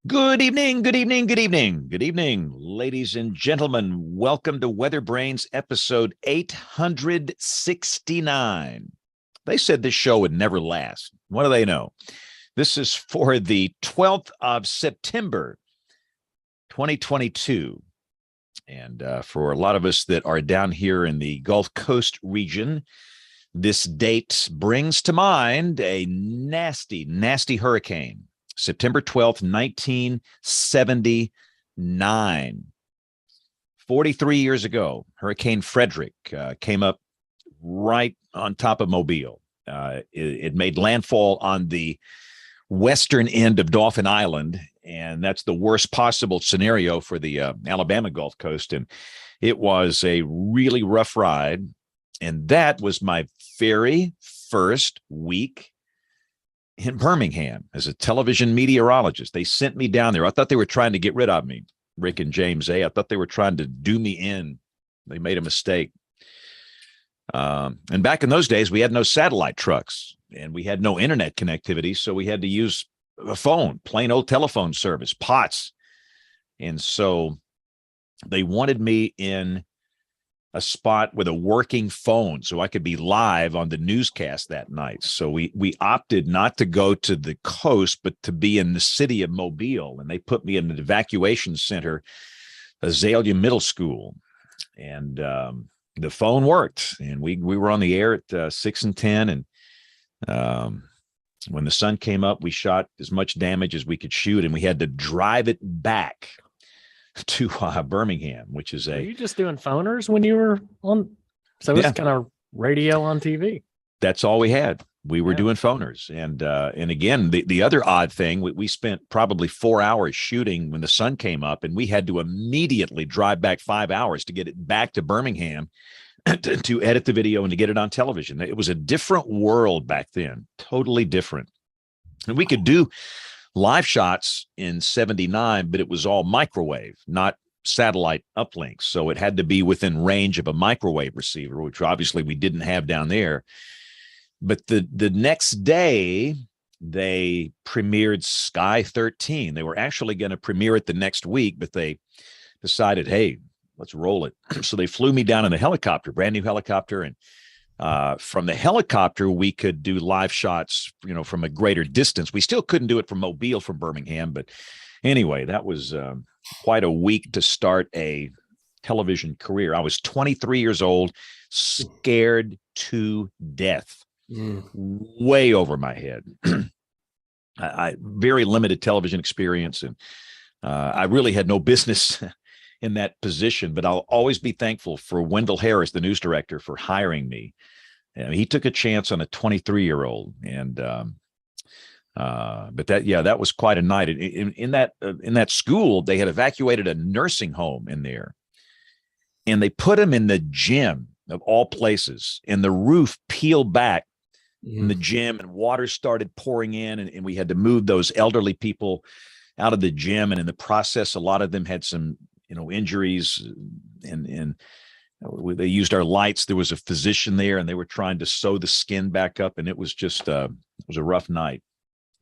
Good evening, good evening, good evening, good evening, ladies and gentlemen. Welcome to WeatherBrains episode 869. They said this show would never last. What do they know? This is for the 12th of September, 2022. And for a lot of us that are down here in the Gulf Coast region, this date brings to mind a nasty, nasty hurricane. September 12th, 1979. 43 years ago, Hurricane Frederick came up right on top of Mobile. It made landfall on the western end of Dauphin Island, and that's the worst possible scenario for the Alabama Gulf Coast. And it was a really rough ride. And that was my very first week in Birmingham as a television meteorologist. They sent me down there. I thought they were trying to get rid of me, Rick and James A. I thought they were trying to do me in. They made a mistake. And back in those days, we had no satellite trucks and we had no internet connectivity. So we had to use a phone, plain old telephone service, POTS. And so they wanted me in a spot with a working phone so I could be live on the newscast that night. So we opted not to go to the coast, but to be in the city of Mobile. And they put me in an evacuation center, Azalea Middle School. And the phone worked. And we were on the air at 6 and 10. And when the sun came up, we shot as much damage as we could shoot. And we had to drive it back to Birmingham, which is Were you just doing phoners when you were on? So it's kind of radio on TV. That's all we had. We were doing phoners. And again, the other odd thing, we spent probably 4 hours shooting when the sun came up, and we had to immediately drive back 5 hours to get it back to Birmingham to edit the video and to get it on television. It was a different world back then, totally different. And we could do live shots in 79, but it was all microwave, not satellite uplinks. So it had to be within range of a microwave receiver, which obviously we didn't have down there. But the next day, they premiered Sky 13. They were actually going to premiere it the next week, but they decided, hey, let's roll it. So they flew me down in a helicopter, brand new helicopter. And from the helicopter, we could do live shots, from a greater distance. We still couldn't do it from Mobile, from Birmingham. But anyway, that was quite a week to start a television career. I was 23 years old, scared to death, way over my head. I very limited television experience, and I really had no business in that position, but I'll always be thankful for Wendell Harris, the news director, for hiring me. He took a chance on a 23-year-old, and but that was quite a night. In that school, they had evacuated a nursing home in there, and they put him in the gym of all places, and the roof peeled back in the gym, and water started pouring in, and we had to move those elderly people out of the gym, and in the process, a lot of them had some injuries, and they used our lights. There was a physician there, and they were trying to sew the skin back up, and it was just it was a rough night.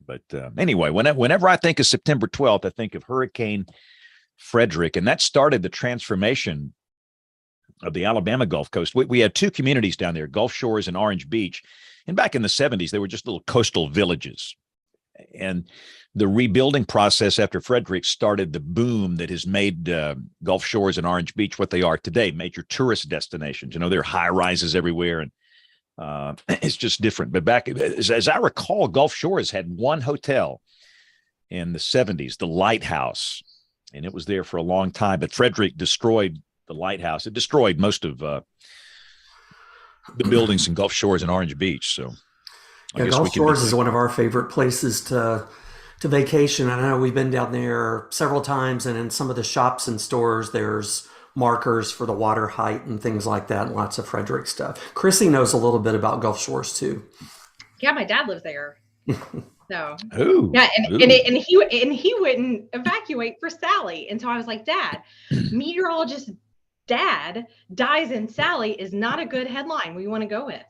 But anyway, whenever I think of September 12th, I think of Hurricane Frederick, and that started the transformation of the Alabama Gulf Coast. We had two communities down there, Gulf Shores and Orange Beach, and back in the 70s, they were just little coastal villages. And the rebuilding process after Frederick started the boom that has made Gulf Shores and Orange Beach what they are today, major tourist destinations. There are high rises everywhere, and it's just different. But back, as I recall, Gulf Shores had one hotel in the 70s, the Lighthouse, and it was there for a long time. But Frederick destroyed the lighthouse. It destroyed most of the buildings in Gulf Shores and Orange Beach. So Gulf Shores is one of our favorite places to vacation. I know we've been down there several times, and in some of the shops and stores, there's markers for the water height and things like that, and lots of Frederick stuff. Chrissy knows a little bit about Gulf Shores too. Yeah, my dad lives there. So Ooh, yeah, and he wouldn't evacuate for Sally. And so I was like, Dad, meteorologist dad dies in Sally is not a good headline we want to go with.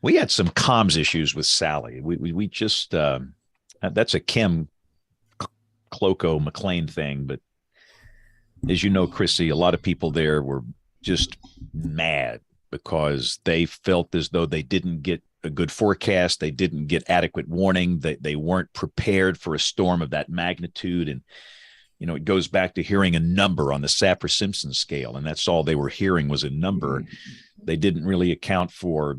We had some comms issues with Sally. We just that's a Kim Cloco McLean thing, but as you know, Chrissy, a lot of people there were just mad because they felt as though they didn't get a good forecast. They didn't get adequate warning. They weren't prepared for a storm of that magnitude. And, you know, it goes back to hearing a number on the Saffir-Simpson scale. And that's all they were hearing was a number. They didn't really account for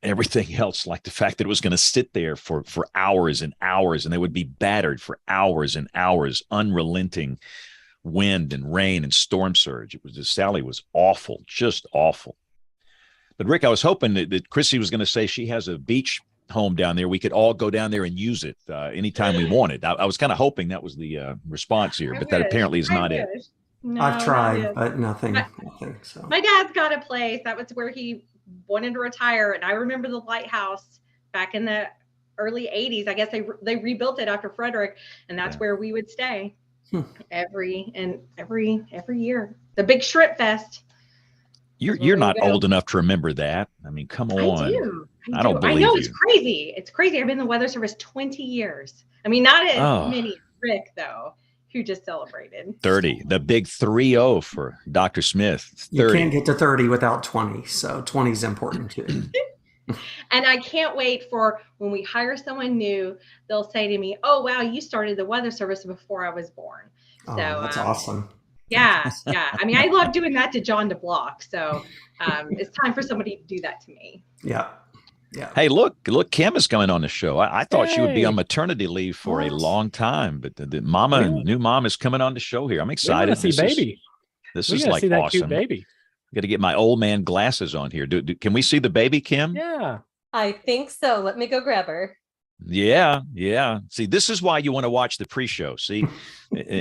everything else, like the fact that it was going to sit there for hours and hours, and they would be battered for hours and hours, unrelenting wind and rain and storm surge. It was just, Sally was awful, just awful. But Rick, I was hoping that Chrissy was going to say she has a beach home down there. We could all go down there and use it anytime we wanted. I was kind of hoping that was the response here, but that apparently is not it. No, I've tried, but nothing. So my dad's got a place. That was where he wanted to retire. And I remember the lighthouse back in the early 80s. I guess they rebuilt it after Frederick, and that's where we would stay every year. The big shrimp fest. You're not old enough to remember that. I mean, come on. I don't believe you. I know, it's crazy. It's crazy. I've been in the weather service 20 years. I mean, not as many as Rick, though, who just celebrated. 30. The big 3-0 for Dr. Smith. 30. You can't get to 30 without 20. So 20 is important too. And I can't wait for when we hire someone new, they'll say to me, "Oh, wow, you started the weather service before I was born." Oh, that's awesome. Yeah. I mean, I love doing that to John DeBlock. So it's time for somebody to do that to me. Yeah. Hey, look, Kim is coming on the show. I thought she would be on maternity leave for a long time, but the new mom is coming on the show here. I'm excited. See baby. This is like that awesome. Cute baby. Got to get my old man glasses on here. Can we see the baby, Kim? Yeah. I think so. Let me go grab her. Yeah. See, this is why you want to watch the pre-show. See,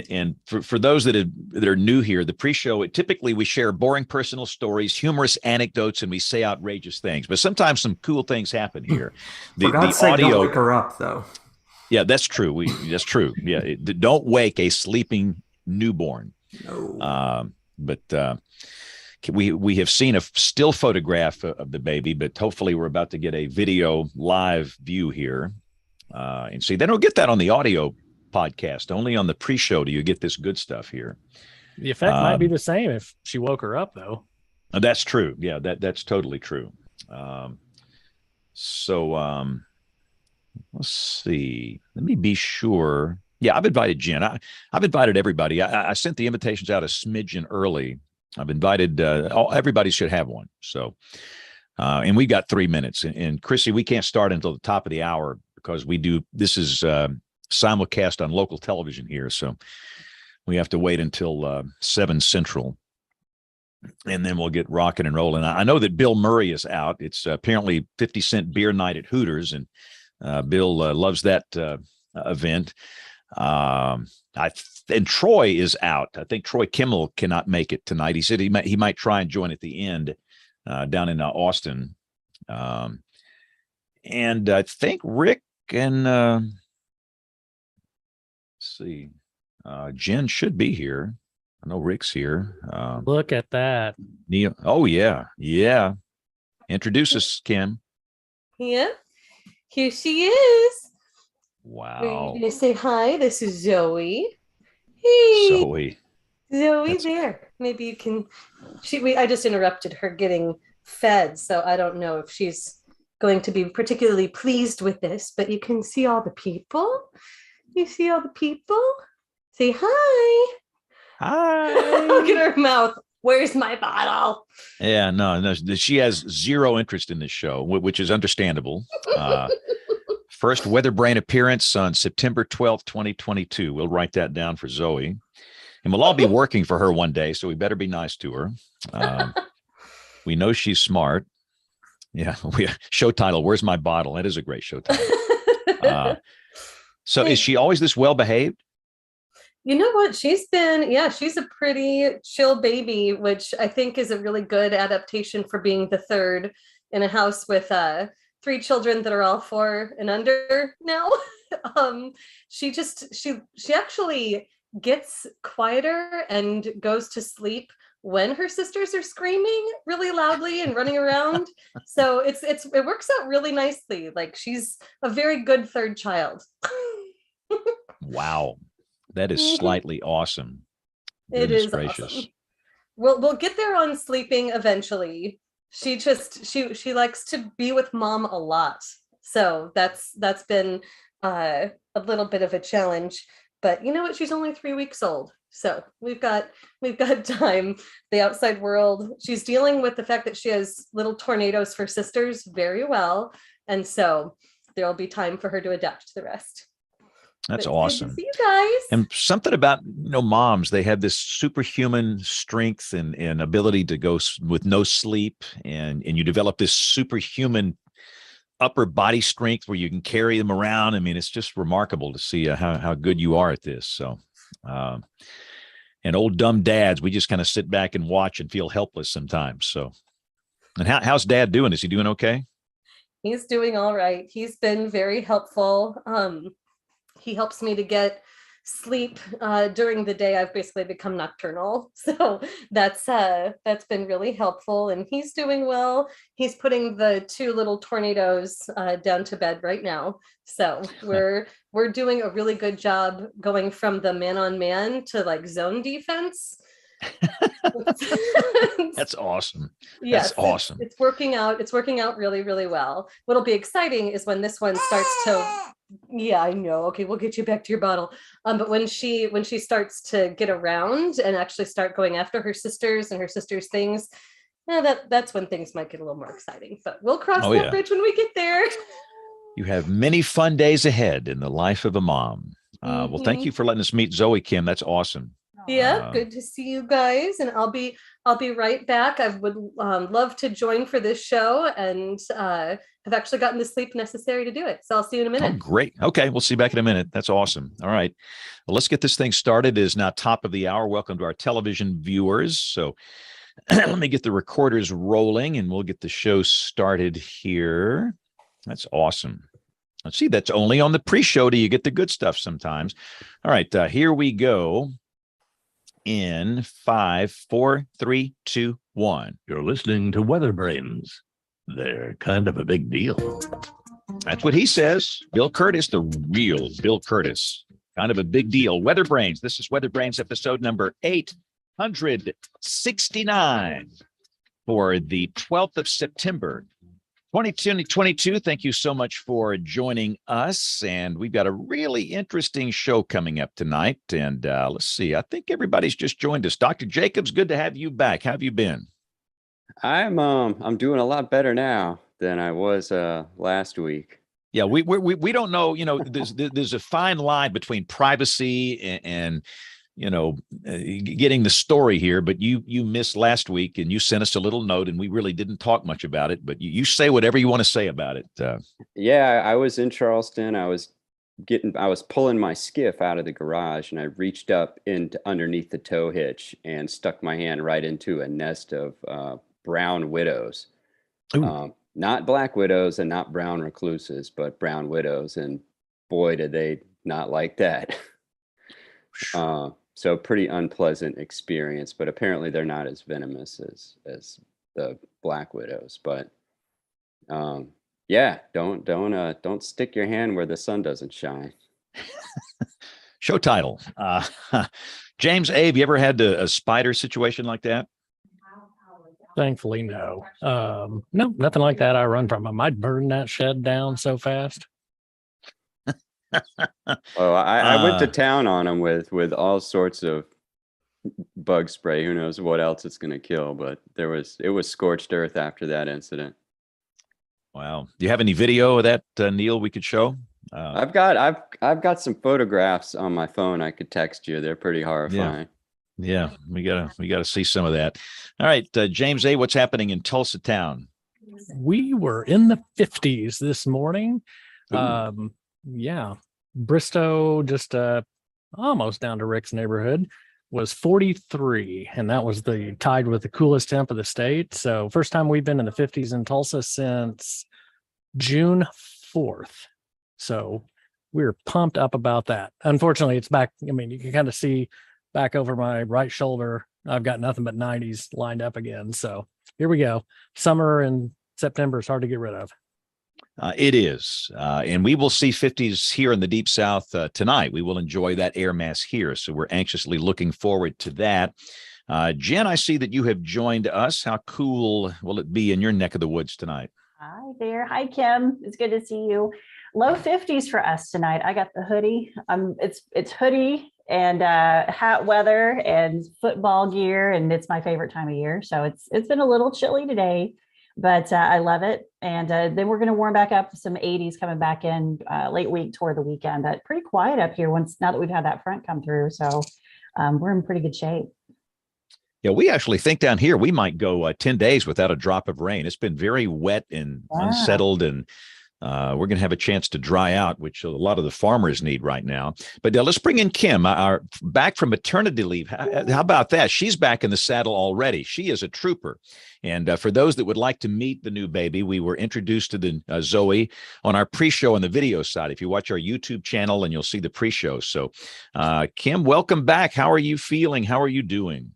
and for those that are new here, the pre-show, typically we share boring personal stories, humorous anecdotes, and we say outrageous things. But sometimes some cool things happen here. For God's sake, don't wake her up, though. Yeah, that's true. That's true. Yeah, don't wake a sleeping newborn. No. But we have seen a still photograph of the baby, but hopefully we're about to get a video live view here. And see, they don't get that on the audio podcast. Only on the pre-show do you get this good stuff here. The effect might be the same if she woke her up, though. That's true. Yeah, that's totally true. Let's see. Let me be sure. Yeah, I've invited Jen. I've invited everybody. I sent the invitations out a smidgen early. I've invited everybody should have one. So, and we got 3 minutes. And Chrissy, we can't start until the top of the hour because this is simulcast on local television here. So we have to wait until 7 Central. And then we'll get rocking and rolling. I know that Bill Murray is out. It's apparently 50-cent beer night at Hooters, and Bill loves that event. And Troy is out. I think Troy Kimmel cannot make it tonight. He said he might try and join at the end down in Austin. And I think Rick and let's see, Jen should be here. I know Rick's here. Look at that. Neil. Oh yeah. Introduce us, Kim. Yeah, here she is. Wow. Are you gonna say hi? This is Zoe. Hey, Zoe. There. Maybe you can. I just interrupted her getting fed, so I don't know if she's going to be particularly pleased with this. But you can see all the people. You see all the people. Say hi. Hi. Look at her mouth. Where's my bottle? Yeah, no. She has zero interest in this show, which is understandable. First WeatherBrain appearance on September 12th, 2022. We'll write that down for Zoe. And we'll all be working for her one day, so we better be nice to her. We know she's smart. Yeah, show title, Where's My Bottle? That is a great show title. So is she always this well-behaved? You know what? She's a pretty chill baby, which I think is a really good adaptation for being the third in a house with 3 children that are all 4 and under now. She actually gets quieter and goes to sleep when her sisters are screaming really loudly and running around. So it works out really nicely. Like, she's a very good third child. Wow. That is slightly awesome. It Goodness is gracious. awesome. We'll get there on sleeping eventually. She likes to be with mom a lot. So that's been a little bit of a challenge. But you know what? She's only 3 weeks old. So we've got time. The outside world, she's dealing with the fact that she has little tornadoes for sisters very well. And so there'll be time for her to adapt to the rest. That's But awesome. good to see you guys. And something about, moms, they have this superhuman strength and ability to go with no sleep. And you develop this superhuman upper body strength where you can carry them around. I mean, it's just remarkable to see how good you are at this. So, and old dumb dads, we just kind of sit back and watch and feel helpless sometimes. So, and how's dad doing? Is he doing okay? He's doing all right. He's been very helpful. He helps me to get sleep during the day. I've basically become nocturnal, so that's been really helpful, and he's doing well. He's putting the 2 little tornadoes down to bed right now, so we're doing a really good job going from the man-on-man to like zone defense. That's awesome. Yes, that's awesome. It's working out. It's working out really, really well. What'll be exciting is when this one starts to. Yeah, I know. Okay, we'll get you back to your bottle. But when she starts to get around and actually start going after her sisters and her sisters' things, that's when things might get a little more exciting. But we'll cross that bridge when we get there. You have many fun days ahead in the life of a mom. Well, thank you for letting us meet Zoe, Kim. That's awesome. Yeah, good to see you guys, and I'll be right back. I would love to join for this show, and have actually gotten the sleep necessary to do it. So I'll see you in a minute. Oh, great. Okay, we'll see you back in a minute. That's awesome. All right, well, let's get this thing started. It is now top of the hour. Welcome to our television viewers. So let me get the recorders rolling, and we'll get the show started here. That's awesome. Let's see. That's only on the pre-show do you get the good stuff sometimes. All right, here we go. In 5, 4, 3, 2, 1. You're listening to WeatherBrains. They're kind of a big deal. That's what he says. Bill Curtis, the real Bill Curtis. Kind of a big deal. WeatherBrains. This is WeatherBrains episode number 869 for the 12th of September, 2022. Thank you so much for joining us. And we've got a really interesting show coming up tonight. And let's see, I think everybody's just joined us. Dr. Jacobs, good to have you back. How have you been? I'm doing a lot better now than I was last week. Yeah, we don't know, there's a fine line between privacy and getting the story here, but you missed last week and you sent us a little note and we really didn't talk much about it, but you say whatever you want to say about it. Yeah, I was in Charleston. I was pulling my skiff out of the garage and I reached up underneath the tow hitch and stuck my hand right into a nest of brown widows. Not black widows and not brown recluses, but brown widows. And boy, did they not like that. So pretty unpleasant experience, but apparently they're not as venomous as the black widows. But yeah, don't stick your hand where the sun doesn't shine. Show title. James A, have you ever had a spider situation like that? Thankfully, no. No, nothing like that. I run from them. I'd burn that shed down so fast. Oh, I went to town on them with all sorts of bug spray. Who knows what else it's going to kill? But it was scorched earth after that incident. Wow. Do you have any video of that, Neil? We could show. I've got some photographs on my phone. I could text you. They're pretty horrifying. Yeah, we gotta see some of that. All right, James A, what's happening in Tulsa town? We were in the 50s this morning. Yeah, Bristow, just almost down to Rick's neighborhood, was 43, and that was tied with the coolest temp of the state. So first time we've been in the 50s in Tulsa since June 4th. So we're pumped up about that. Unfortunately, it's back. I mean, you can kind of see back over my right shoulder I've got nothing but 90s lined up again. So here we go. Summer in September is hard to get rid of. It is. And we will see 50s here in the Deep South tonight. We will enjoy that air mass here. So we're anxiously looking forward to that. Jen, I see that you have joined us. How cool will it be in your neck of the woods tonight? Hi there. Hi, Kim. It's good to see you. Low 50s for us tonight. I got the hoodie. It's hoodie and hat weather and football gear, and it's my favorite time of year. So it's been a little chilly today, but I love it. And then we're going to warm back up, some 80s coming back in late week toward the weekend. But pretty quiet up here now that we've had that front come through. So we're in pretty good shape. Yeah, we actually think down here we might go 10 days without a drop of rain. It's been very wet and unsettled, and we're going to have a chance to dry out, which a lot of the farmers need right now. But let's bring in Kim, our back from maternity leave. How about that? She's back in the saddle already. She is a trooper. And for those that would like to meet the new baby, we were introduced to the Zoe on our pre-show on the video side. If you watch our YouTube channel, and you'll see the pre-show. So Kim, welcome back. How are you feeling? How are you doing?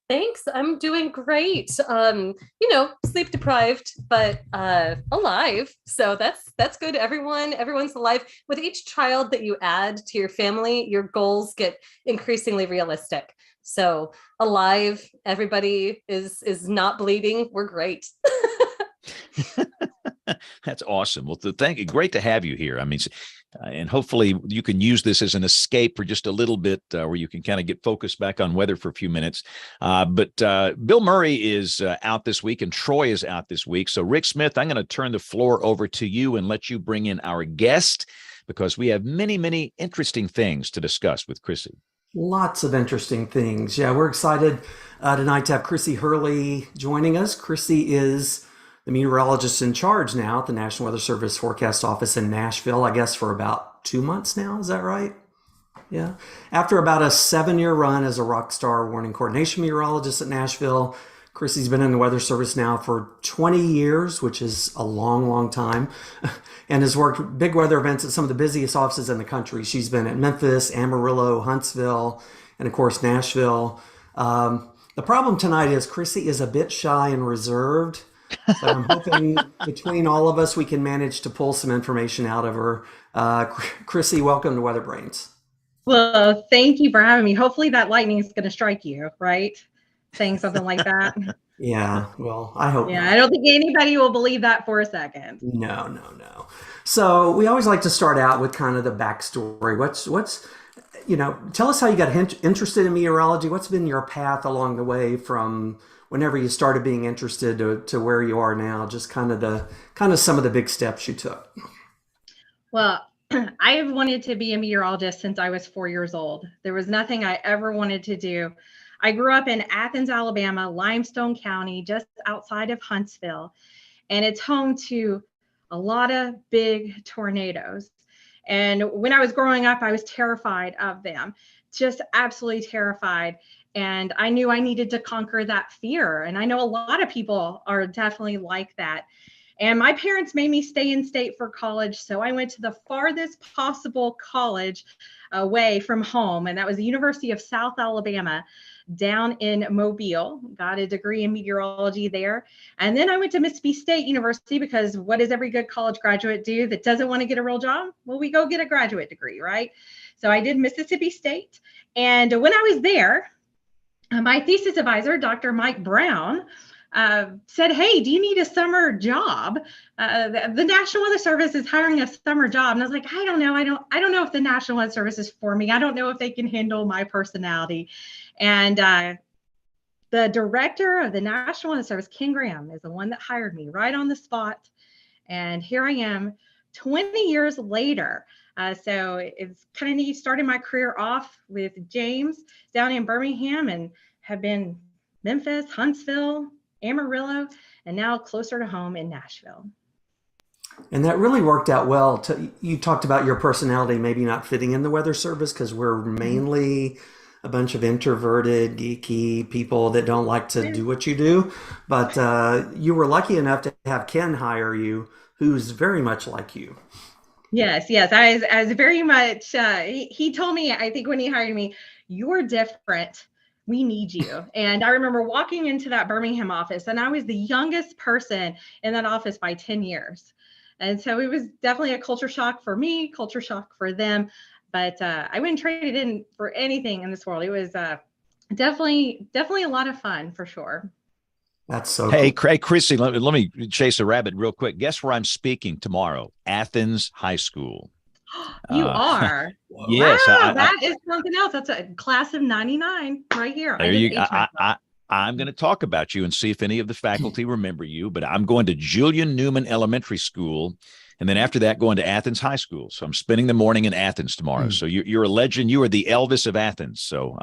Thanks. I'm doing great. Sleep deprived, but alive. So that's good. Everyone's alive. With each child that you add to your family, your goals get increasingly realistic. So alive, everybody is not bleeding. We're great. That's awesome. Well, thank you. Great to have you here. I mean, and hopefully you can use this as an escape for just a little bit, where you can kind of get focused back on weather for a few minutes. But Bill Murray is out this week, and Troy is out this week. So Rick Smith, I'm going to turn the floor over to you and let you bring in our guest, because we have many, many interesting things to discuss with Chrissy. Lots of interesting things. Yeah, we're excited tonight to have Chrissy Hurley joining us. Chrissy is the meteorologist in charge now at the National Weather Service Forecast Office in Nashville, I guess for about 2 months now. Is that right? Yeah. After about a 7-year run as a rockstar warning coordination meteorologist at Nashville, Chrissy's been in the Weather Service now for 20 years, which is a long, long time, and has worked big weather events at some of the busiest offices in the country. She's been at Memphis, Amarillo, Huntsville, and of course, Nashville. The problem tonight is Chrissy is a bit shy and reserved. But I'm hoping between all of us, we can manage to pull some information out of her. Chrissy, welcome to WeatherBrains. Well, thank you for having me. Hopefully that lightning is going to strike you, right? Saying something like that. Yeah, well, I hope Yeah, not. I don't think anybody will believe that for a second. No. So we always like to start out with kind of the backstory. What's tell us how you got interested in meteorology. What's been your path along the way from whenever you started being interested to where you are now, just kind of some of the big steps you took. Well, I have wanted to be a meteorologist since I was 4 years old. There was nothing I ever wanted to do. I grew up in Athens, Alabama, Limestone County, just outside of Huntsville, and it's home to a lot of big tornadoes. And when I was growing up, I was terrified of them, just absolutely terrified. And I knew I needed to conquer that fear. And I know a lot of people are definitely like that. And my parents made me stay in state for college. So I went to the farthest possible college away from home. And that was the University of South Alabama down in Mobile. Got a degree in meteorology there. And then I went to Mississippi State University, because what does every good college graduate do that doesn't want to get a real job? Well, we go get a graduate degree, right? So I did Mississippi State. And when I was there, my thesis advisor, Dr. Mike Brown, said, "Hey, do you need a summer job? The National Weather Service is hiring a summer job." And I was like, I don't know. I don't know if the National Weather Service is for me. I don't know if they can handle my personality. And the director of the National Weather Service, Ken Graham, is the one that hired me right on the spot. And here I am 20 years later. So it's kind of neat. Started my career off with James down in Birmingham, and have been Memphis, Huntsville, Amarillo, and now closer to home in Nashville. And that really worked out well. You talked about your personality maybe not fitting in the Weather Service, because we're mainly a bunch of introverted, geeky people that don't like to do what you do. But you were lucky enough to have Ken hire you, who's very much like you. Yes. I was very much, he told me, I think when he hired me, "You're different. we need you. And I remember walking into that Birmingham office, and I was the youngest person in that office by 10 years. And so it was definitely a culture shock for me, culture shock for them. But I wouldn't trade it in for anything in this world. It was definitely a lot of fun for sure. That's so Hey, cool. Chrissy, let me chase a rabbit real quick. Guess where I'm speaking tomorrow? Athens High School. You are. Yes. Wow, that is something else. That's a class of 99 right here. There you go. I'm going to talk about you and see if any of the faculty remember you, but I'm going to Julian Newman Elementary School. And then after that, going to Athens High School. So I'm spending the morning in Athens tomorrow. So you're a legend. You are the Elvis of Athens. So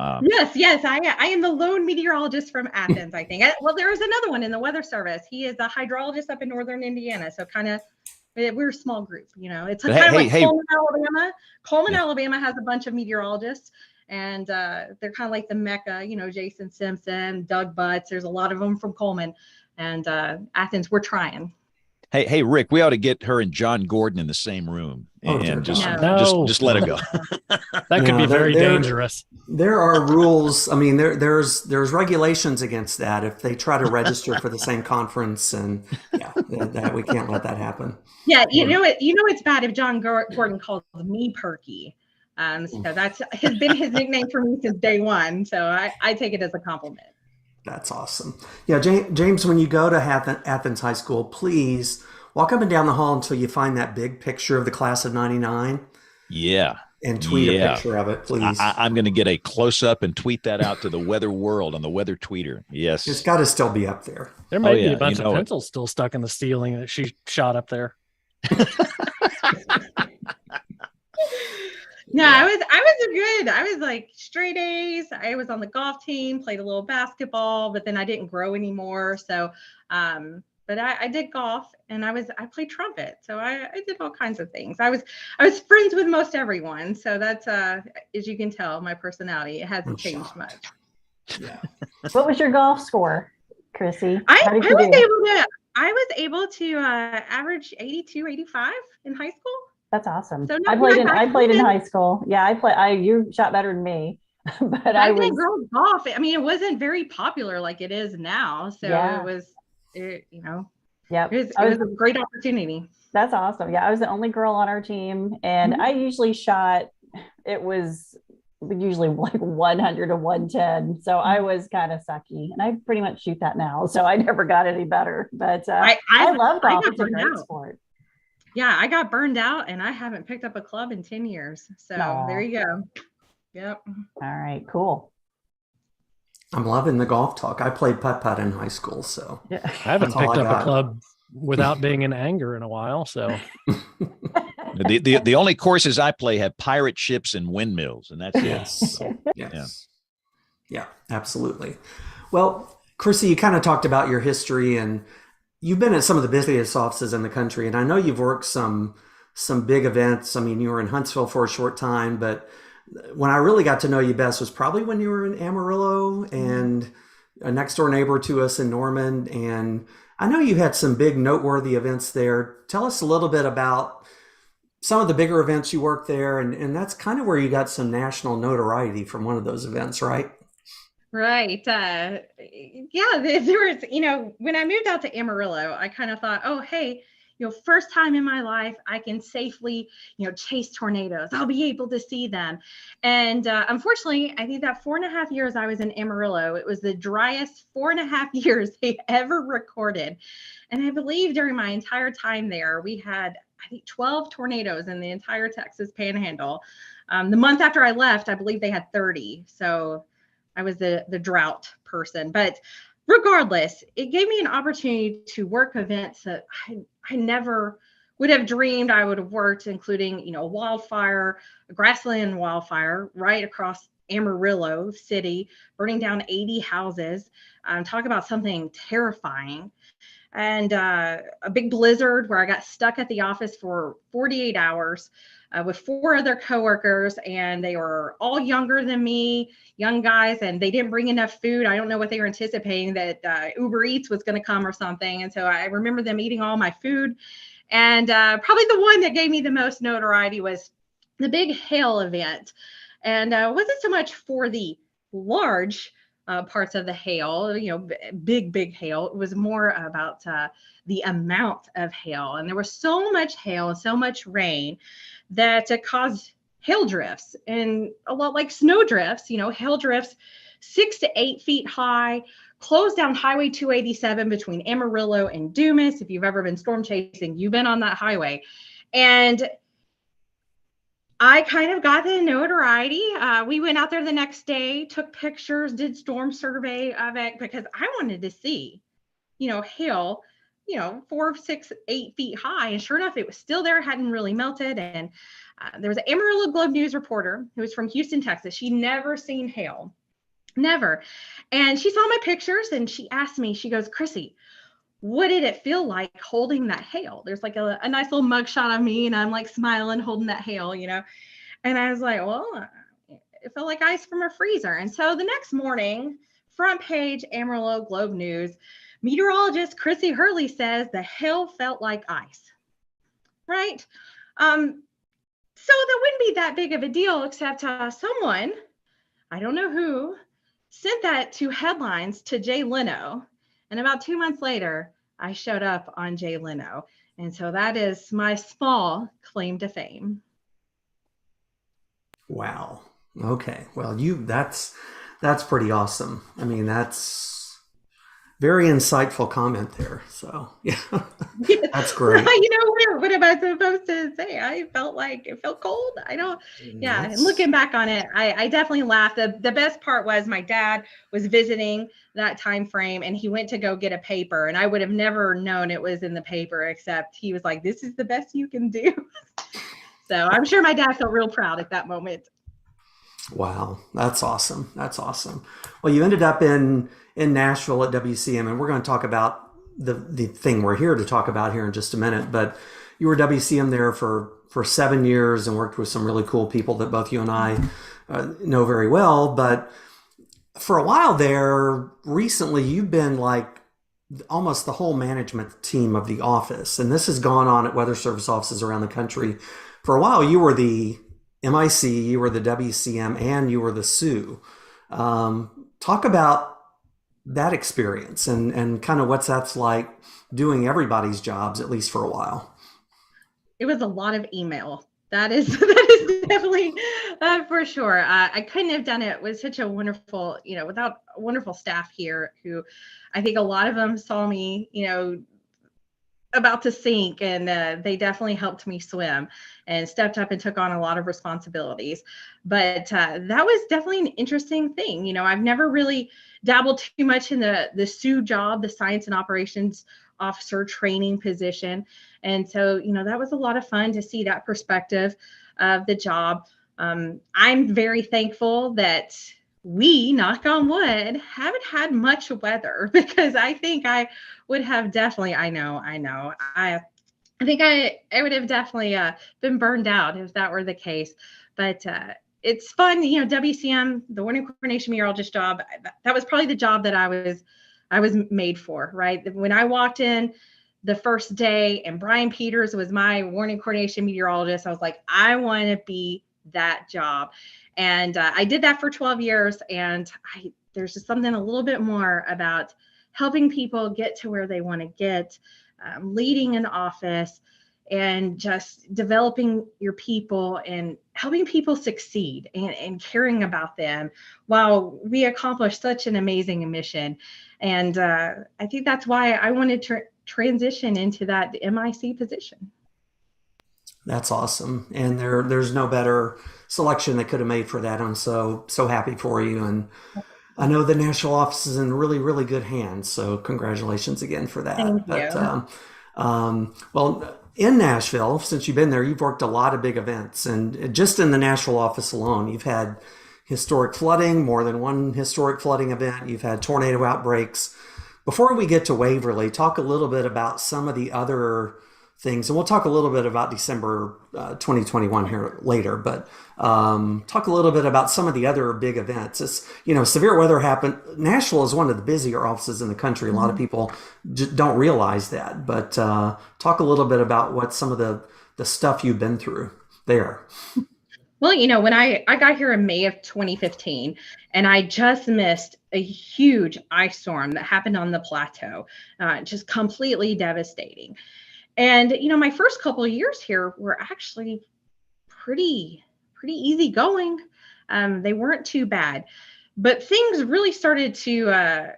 yes, I am the lone meteorologist from Athens, I think. Well, there is another one in the Weather Service. He is a hydrologist up in northern Indiana. So kind of, we're a small group, It's kind of like Coleman, Alabama. Coleman, Alabama has a bunch of meteorologists, and they're kind of like the Mecca, Jason Simpson, Doug Butts. There's a lot of them from Coleman, and Athens. We're trying. Hey, Rick, we ought to get her and John Gordon in the same room and just let it go. That could be very dangerous. There are rules. I mean, there's regulations against that if they try to register for the same conference, and that we can't let that happen. Yeah, it's bad if John Gordon calls me Perky. So that's been his nickname for me since day one. So I take it as a compliment. That's awesome. Yeah, James, when you go to Athens High School, please walk up and down the hall until you find that big picture of the class of 99. Yeah. And tweet a picture of it, please. I'm going to get a close-up and tweet that out to the weather world on the weather tweeter. Yes. It's got to still be up there. There may be a bunch of pencils still stuck in the ceiling that she shot up there. No, I was like straight A's. I was on the golf team, played a little basketball, but then I didn't grow anymore. So, but I did golf, and I played trumpet. So I did all kinds of things. I was friends with most everyone. So that's, as you can tell, my personality, it hasn't changed much. Yeah. What was your golf score, Chrissy? I was able to average 82, 85 in high school. That's awesome. So I played in high school. Yeah, you shot better than me. But I did girls golf. I mean, it wasn't very popular like it is now. So it was, it was a great opportunity. That's awesome. Yeah, I was the only girl on our team, and I usually shot. It was usually like 100 to 110. So I was kind of sucky, and I pretty much shoot that now. So I never got any better. But I love golf. It's a great sport. Yeah, I got burned out, and I haven't picked up a club in 10 years. So there you go. Yep. All right, cool. I'm loving the golf talk. I played putt-putt in high school, so I haven't picked up a club without being in anger in a while. So the only courses I play have pirate ships and windmills, and that's it. Yes. Yeah, absolutely. Well, Chrissy, you kind of talked about your history, and you've been at some of the busiest offices in the country, and I know you've worked some big events. I mean, you were in Huntsville for a short time, but when I really got to know you best was probably when you were in Amarillo and a next door neighbor to us in Norman. And I know you had some big noteworthy events there. Tell us a little bit about some of the bigger events you worked there. And that's kind of where you got some national notoriety from one of those events, right? Right. There was, when I moved out to Amarillo, I kind of thought, oh, hey, first time in my life, I can safely, chase tornadoes. I'll be able to see them. And unfortunately, I think that 4.5 years I was in Amarillo, it was the driest 4.5 years they ever recorded. And I believe during my entire time there, we had, I think, 12 tornadoes in the entire Texas Panhandle. The month after I left, I believe they had 30. So I was the drought person. But regardless, it gave me an opportunity to work events that I never would have dreamed I would have worked, including, a wildfire, a grassland wildfire right across Amarillo City, burning down 80 houses. Talk about something terrifying. And a big blizzard where I got stuck at the office for 48 hours with 4 other coworkers, and they were all younger than me, young guys, and they didn't bring enough food. I don't know what they were anticipating, that Uber Eats was going to come or something. And so I remember them eating all my food. And probably the one that gave me the most notoriety was the big hail event. And it wasn't so much for the large parts of the hail, big hail. It was more about the amount of hail. And there was so much hail and so much rain that it caused hail drifts, and a lot like snow drifts, hail drifts 6 to 8 feet high, closed down Highway 287 between Amarillo and Dumas. If you've ever been storm chasing, you've been on that highway. And I kind of got the notoriety. We went out there the next day, took pictures, did storm survey of it, because I wanted to see, hail, 4, 6, 8 feet high. And sure enough, it was still there, hadn't really melted. And there was an Amarillo Globe News reporter who was from Houston, Texas. She'd never seen hail, never. And she saw my pictures and she asked me, she goes, "Chrissy, what did it feel like holding that hail?" There's like a nice little mugshot of me and I'm like smiling, holding that hail, And I was like, well, it felt like ice from a freezer. And so the next morning, front page Amarillo Globe News, meteorologist Chrissy Hurley says the hail felt like ice, right? So that wouldn't be that big of a deal, except someone, I don't know who, sent that to headlines to Jay Leno. And about 2 months later, I showed up on Jay Leno. And so that is my small claim to fame. Wow. Okay. Well, that's pretty awesome. I mean, that's very insightful comment there. So yeah, that's great. What am I supposed to say? I felt like it felt cold. And looking back on it, I definitely laughed. The best part was my dad was visiting that time frame and he went to go get a paper, and I would have never known it was in the paper, except he was like, "This is the best you can do." So I'm sure my dad felt real proud at that moment. Wow, that's awesome. That's awesome. Well, you ended up in Nashville at WCM, and we're going to talk about the thing we're here to talk about here in just a minute. But you were WCM there for 7 years and worked with some really cool people that both you and I know very well. But for a while there, recently, you've been like almost the whole management team of the office. And this has gone on at Weather Service offices around the country. For a while, you were the MIC, you were the WCM, and you were the SU. Talk about that experience and kind of what that's like doing everybody's jobs, at least for a while. It was a lot of email. That is definitely for sure. I couldn't have done it with such a wonderful, without a wonderful staff here who I think a lot of them saw me, about to sink, and they definitely helped me swim and stepped up and took on a lot of responsibilities. But that was definitely an interesting thing. I've never really dabbled too much in the SU job, the Science and Operations Officer training position. And so, that was a lot of fun to see that perspective of the job. I'm very thankful that we, knock on wood, haven't had much weather, because I think I would have definitely, I think I would have definitely been burned out if that were the case. But it's fun, WCM, the warning coordination meteorologist job, that was probably the job that I was made for, right? When I walked in the first day and Brian Peters was my warning coordination meteorologist, I was like, I want to be that job. And I did that for 12 years. And there's just something a little bit more about helping people get to where they want to get, leading an office, and just developing your people and helping people succeed and caring about them while we accomplish such an amazing mission. And I think that's why I wanted to transition into that MIC position. That's awesome. And there's no better selection they could have made for that. I'm so happy for you. And I know the national office is in really, really good hands. So congratulations again for that. Thank you. Well, in Nashville, since you've been there, you've worked a lot of big events. And just in the Nashville office alone, you've had historic flooding, more than one historic flooding event. You've had tornado outbreaks. Before we get to Waverly, talk a little bit about some of the other things, and we'll talk a little bit about December 2021 here later, but talk a little bit about some of the other big events. It's, severe weather happened. Nashville is one of the busier offices in the country. A lot of people don't realize that, but talk a little bit about what some of the stuff you've been through there. Well, when I got here in May of 2015, and I just missed a huge ice storm that happened on the plateau, just completely devastating. And, my first couple of years here were actually pretty easy going. They weren't too bad, but things really started to,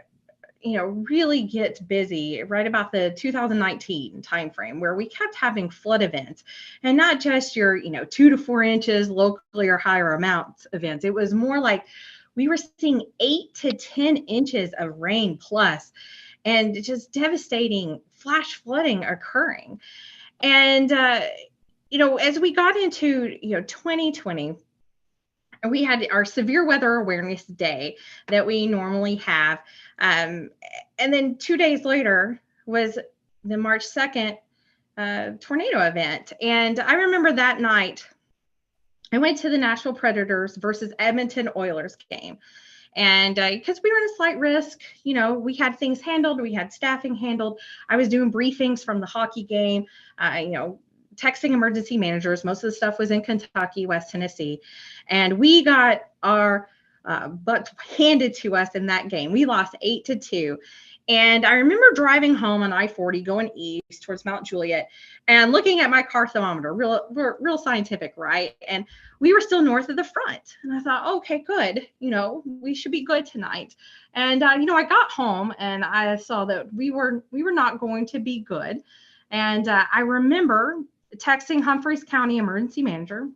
really get busy right about the 2019 timeframe, where we kept having flood events, and not just your, 2 to 4 inches locally or higher amounts events. It was more like we were seeing 8 to 10 inches of rain plus, and just devastating flash flooding occurring. And, as we got into, 2020, we had our severe weather awareness day that we normally have. And then 2 days later was the March 2nd tornado event. And I remember that night, I went to the Nashville Predators versus Edmonton Oilers game. And because we were in a slight risk, we had things handled, we had staffing handled. I was doing briefings from the hockey game, texting emergency managers. Most of the stuff was in Kentucky, West Tennessee. And we got our butts handed to us in that game. We lost 8-2. And I remember driving home on I-40 going east towards Mount Juliet and looking at my car thermometer, real scientific, right? And we were still north of the front. And I thought, okay, good. We should be good tonight. And, I got home and I saw that we were not going to be good. And I remember texting Humphreys County Emergency Manager,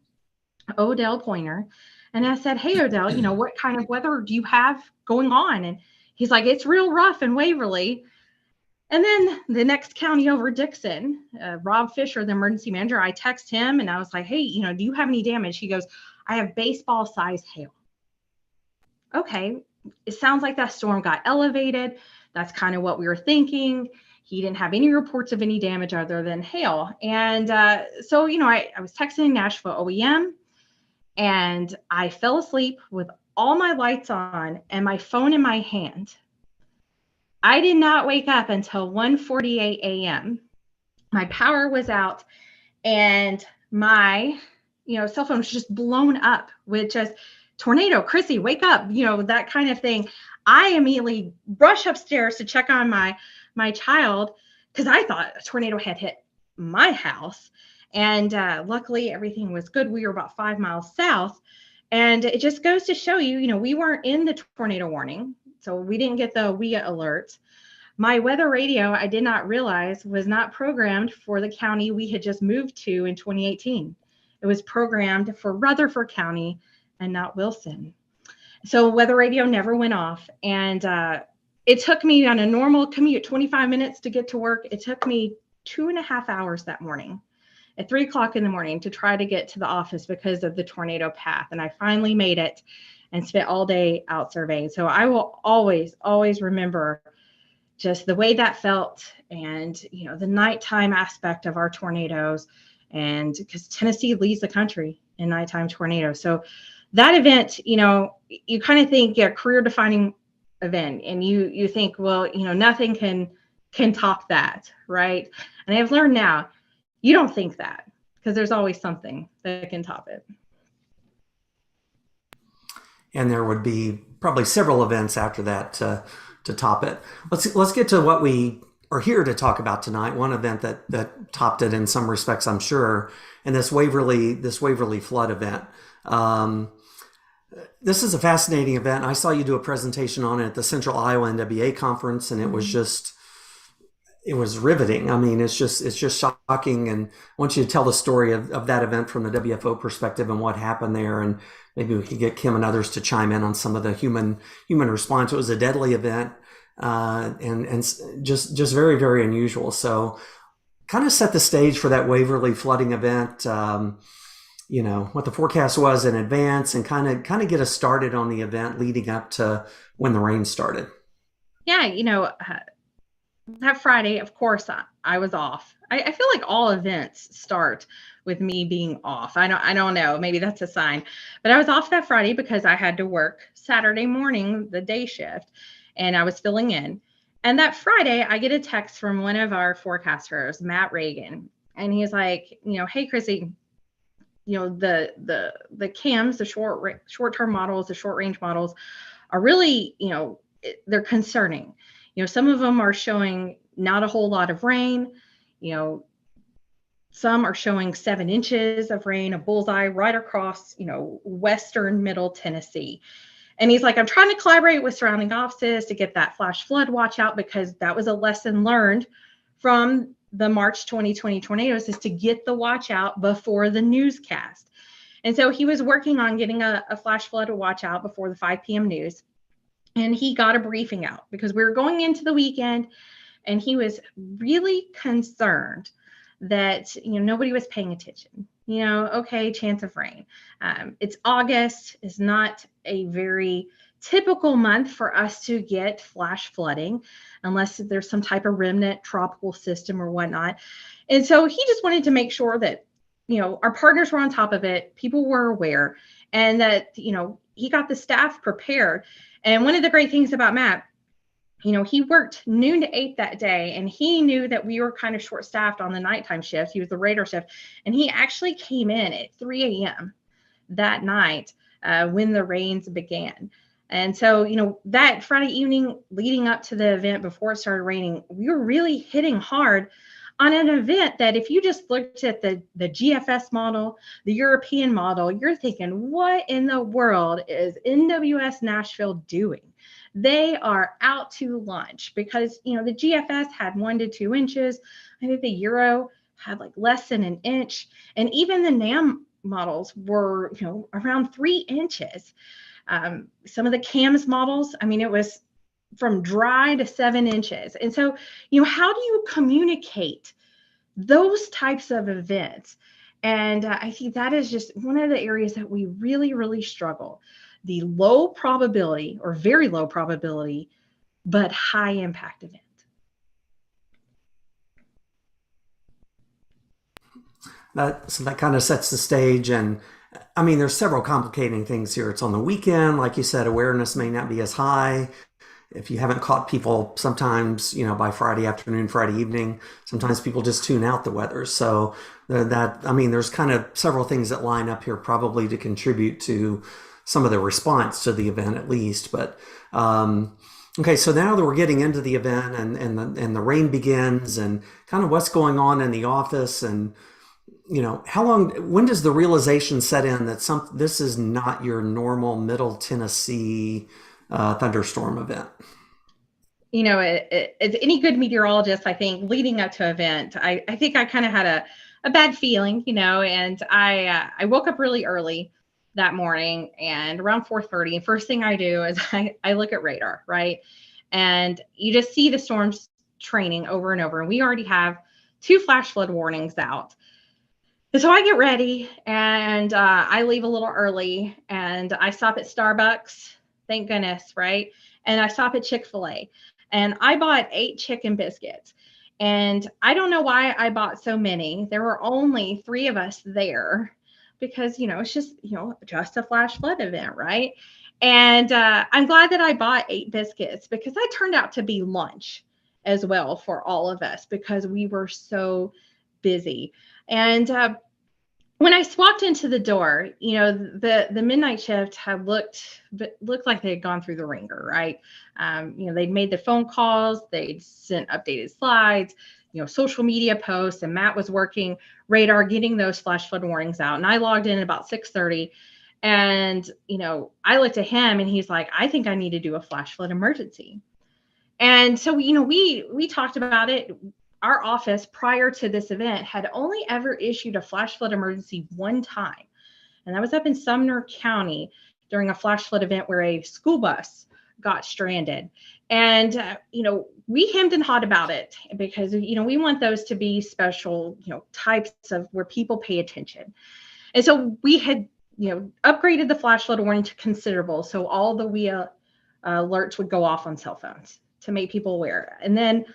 Odell Pointer. And I said, hey, Odell, what kind of weather do you have going on? And he's like, it's real rough in Waverly. And then the next county over, Dixon, Rob Fisher, the emergency manager, I text him and I was like, hey, do you have any damage? He goes, I have baseball size hail. Okay. It sounds like that storm got elevated. That's kind of what we were thinking. He didn't have any reports of any damage other than hail. And so, I was texting Nashville OEM and I fell asleep with all my lights on and my phone in my hand. I did not wake up until 1:48 a.m. My power was out and my, cell phone was just blown up with just tornado, Chrissy, wake up, that kind of thing. I immediately rush upstairs to check on my child because I thought a tornado had hit my house. And luckily everything was good. We were about 5 miles south. And it just goes to show you, we weren't in the tornado warning. So we didn't get the WEA alert. My weather radio, I did not realize, was not programmed for the county we had just moved to in 2018. It was programmed for Rutherford County and not Wilson. So weather radio never went off. And it took me on a normal commute, 25 minutes to get to work. It took me 2.5 hours that morning at 3 o'clock in the morning to try to get to the office because of the tornado path. And I finally made it and spent all day out surveying. So I will always, always remember just the way that felt and, the nighttime aspect of our tornadoes. And because Tennessee leads the country in nighttime tornadoes. So that event, you kind of think, career defining event. And you think, well, nothing can top that. Right. And I've learned now, you don't think that because there's always something that can top it. And there would be probably several events after that to top it. Let's get to what we are here to talk about tonight. One event that topped it in some respects, I'm sure, and this Waverly flood event. This is a fascinating event. I saw you do a presentation on it at the Central Iowa NWA conference, and it was riveting. I mean, it's just shocking. And I want you to tell the story of that event from the WFO perspective and what happened there. And maybe we could get Kim and others to chime in on some of the human response. It was a deadly event and just very, very unusual. So kind of set the stage for that Waverly flooding event, what the forecast was in advance and kind of get us started on the event leading up to when the rain started. Yeah, that Friday, of course, I was off. I feel like all events start with me being off. I don't know. Maybe that's a sign. But I was off that Friday because I had to work Saturday morning, the day shift, and I was filling in. And that Friday, I get a text from one of our forecasters, Matt Reagan, and he's like, hey, Chrissy, the CAMs, the short-term models, the short-range models are really, they're concerning. Some of them are showing not a whole lot of rain. Some are showing 7 inches of rain, a bullseye right across, western middle Tennessee. And he's like, I'm trying to collaborate with surrounding offices to get that flash flood watch out, because that was a lesson learned from the March 2020 tornadoes, is to get the watch out before the newscast. And so he was working on getting a flash flood watch out before the 5 p.m. news. And he got a briefing out because we were going into the weekend, and he was really concerned that, nobody was paying attention. Okay, chance of rain. It's August, is not a very typical month for us to get flash flooding unless there's some type of remnant tropical system or whatnot. And so he just wanted to make sure that, our partners were on top of it, people were aware, and that, he got the staff prepared. And one of the great things about Matt, he worked noon to 8 that day, and he knew that we were kind of short-staffed on the nighttime shift. He was the radar shift, and he actually came in at 3 a.m. that night when the rains began. And so, that Friday evening leading up to the event before it started raining, we were really hitting hard on an event that if you just looked at the GFS model, the European model, you're thinking, what in the world is NWS Nashville doing? They are out to lunch because, the GFS had 1 to 2 inches. I think the Euro had like less than an inch. And even the NAM models were, around 3 inches. Some of the CAMS models, it was from dry to 7 inches. And so, how do you communicate those types of events? And I think that is just one of the areas that we really, really struggle. The low probability or very low probability, but high impact event. So that kind of sets the stage. And there's several complicating things here. It's on the weekend. Like you said, awareness may not be as high. If you haven't caught people, sometimes, by Friday afternoon, Friday evening, sometimes people just tune out the weather. So there's kind of several things that line up here probably to contribute to some of the response to the event at least. But okay, so now that we're getting into the event and the rain begins and kind of what's going on in the office, and when does the realization set in that this is not your normal Middle Tennessee thunderstorm event? It's any good meteorologist, I think, leading up to an event, I think I kind of had a bad feeling, and I woke up really early that morning and around 4:30. And first thing I do is I look at radar, right? And you just see the storms training over and over. And we already have 2 flash flood warnings out. And so I get ready and I leave a little early and I stop at Starbucks, thank goodness, right? And I stop at Chick-fil-A and I bought 8 chicken biscuits. And I don't know why I bought so many. There were only 3 of us there because, it's just a flash flood event, right? And I'm glad that I bought 8 biscuits because that turned out to be lunch as well for all of us because we were so busy. And when I walked into the door, the midnight shift had looked like they had gone through the ringer, right? They'd made the phone calls, they'd sent updated slides, social media posts, and Matt was working radar, getting those flash flood warnings out. And I logged in at about 6:30, and I looked at him, and he's like, "I think I need to do a flash flood emergency." And so we talked about it. Our office prior to this event had only ever issued a flash flood emergency one time. And that was up in Sumner County during a flash flood event where a school bus got stranded. And, we hemmed and hawed about it because, we want those to be special, types of where people pay attention. And so we had, upgraded the flash flood warning to considerable. So all the WEA alerts would go off on cell phones to make people aware. And then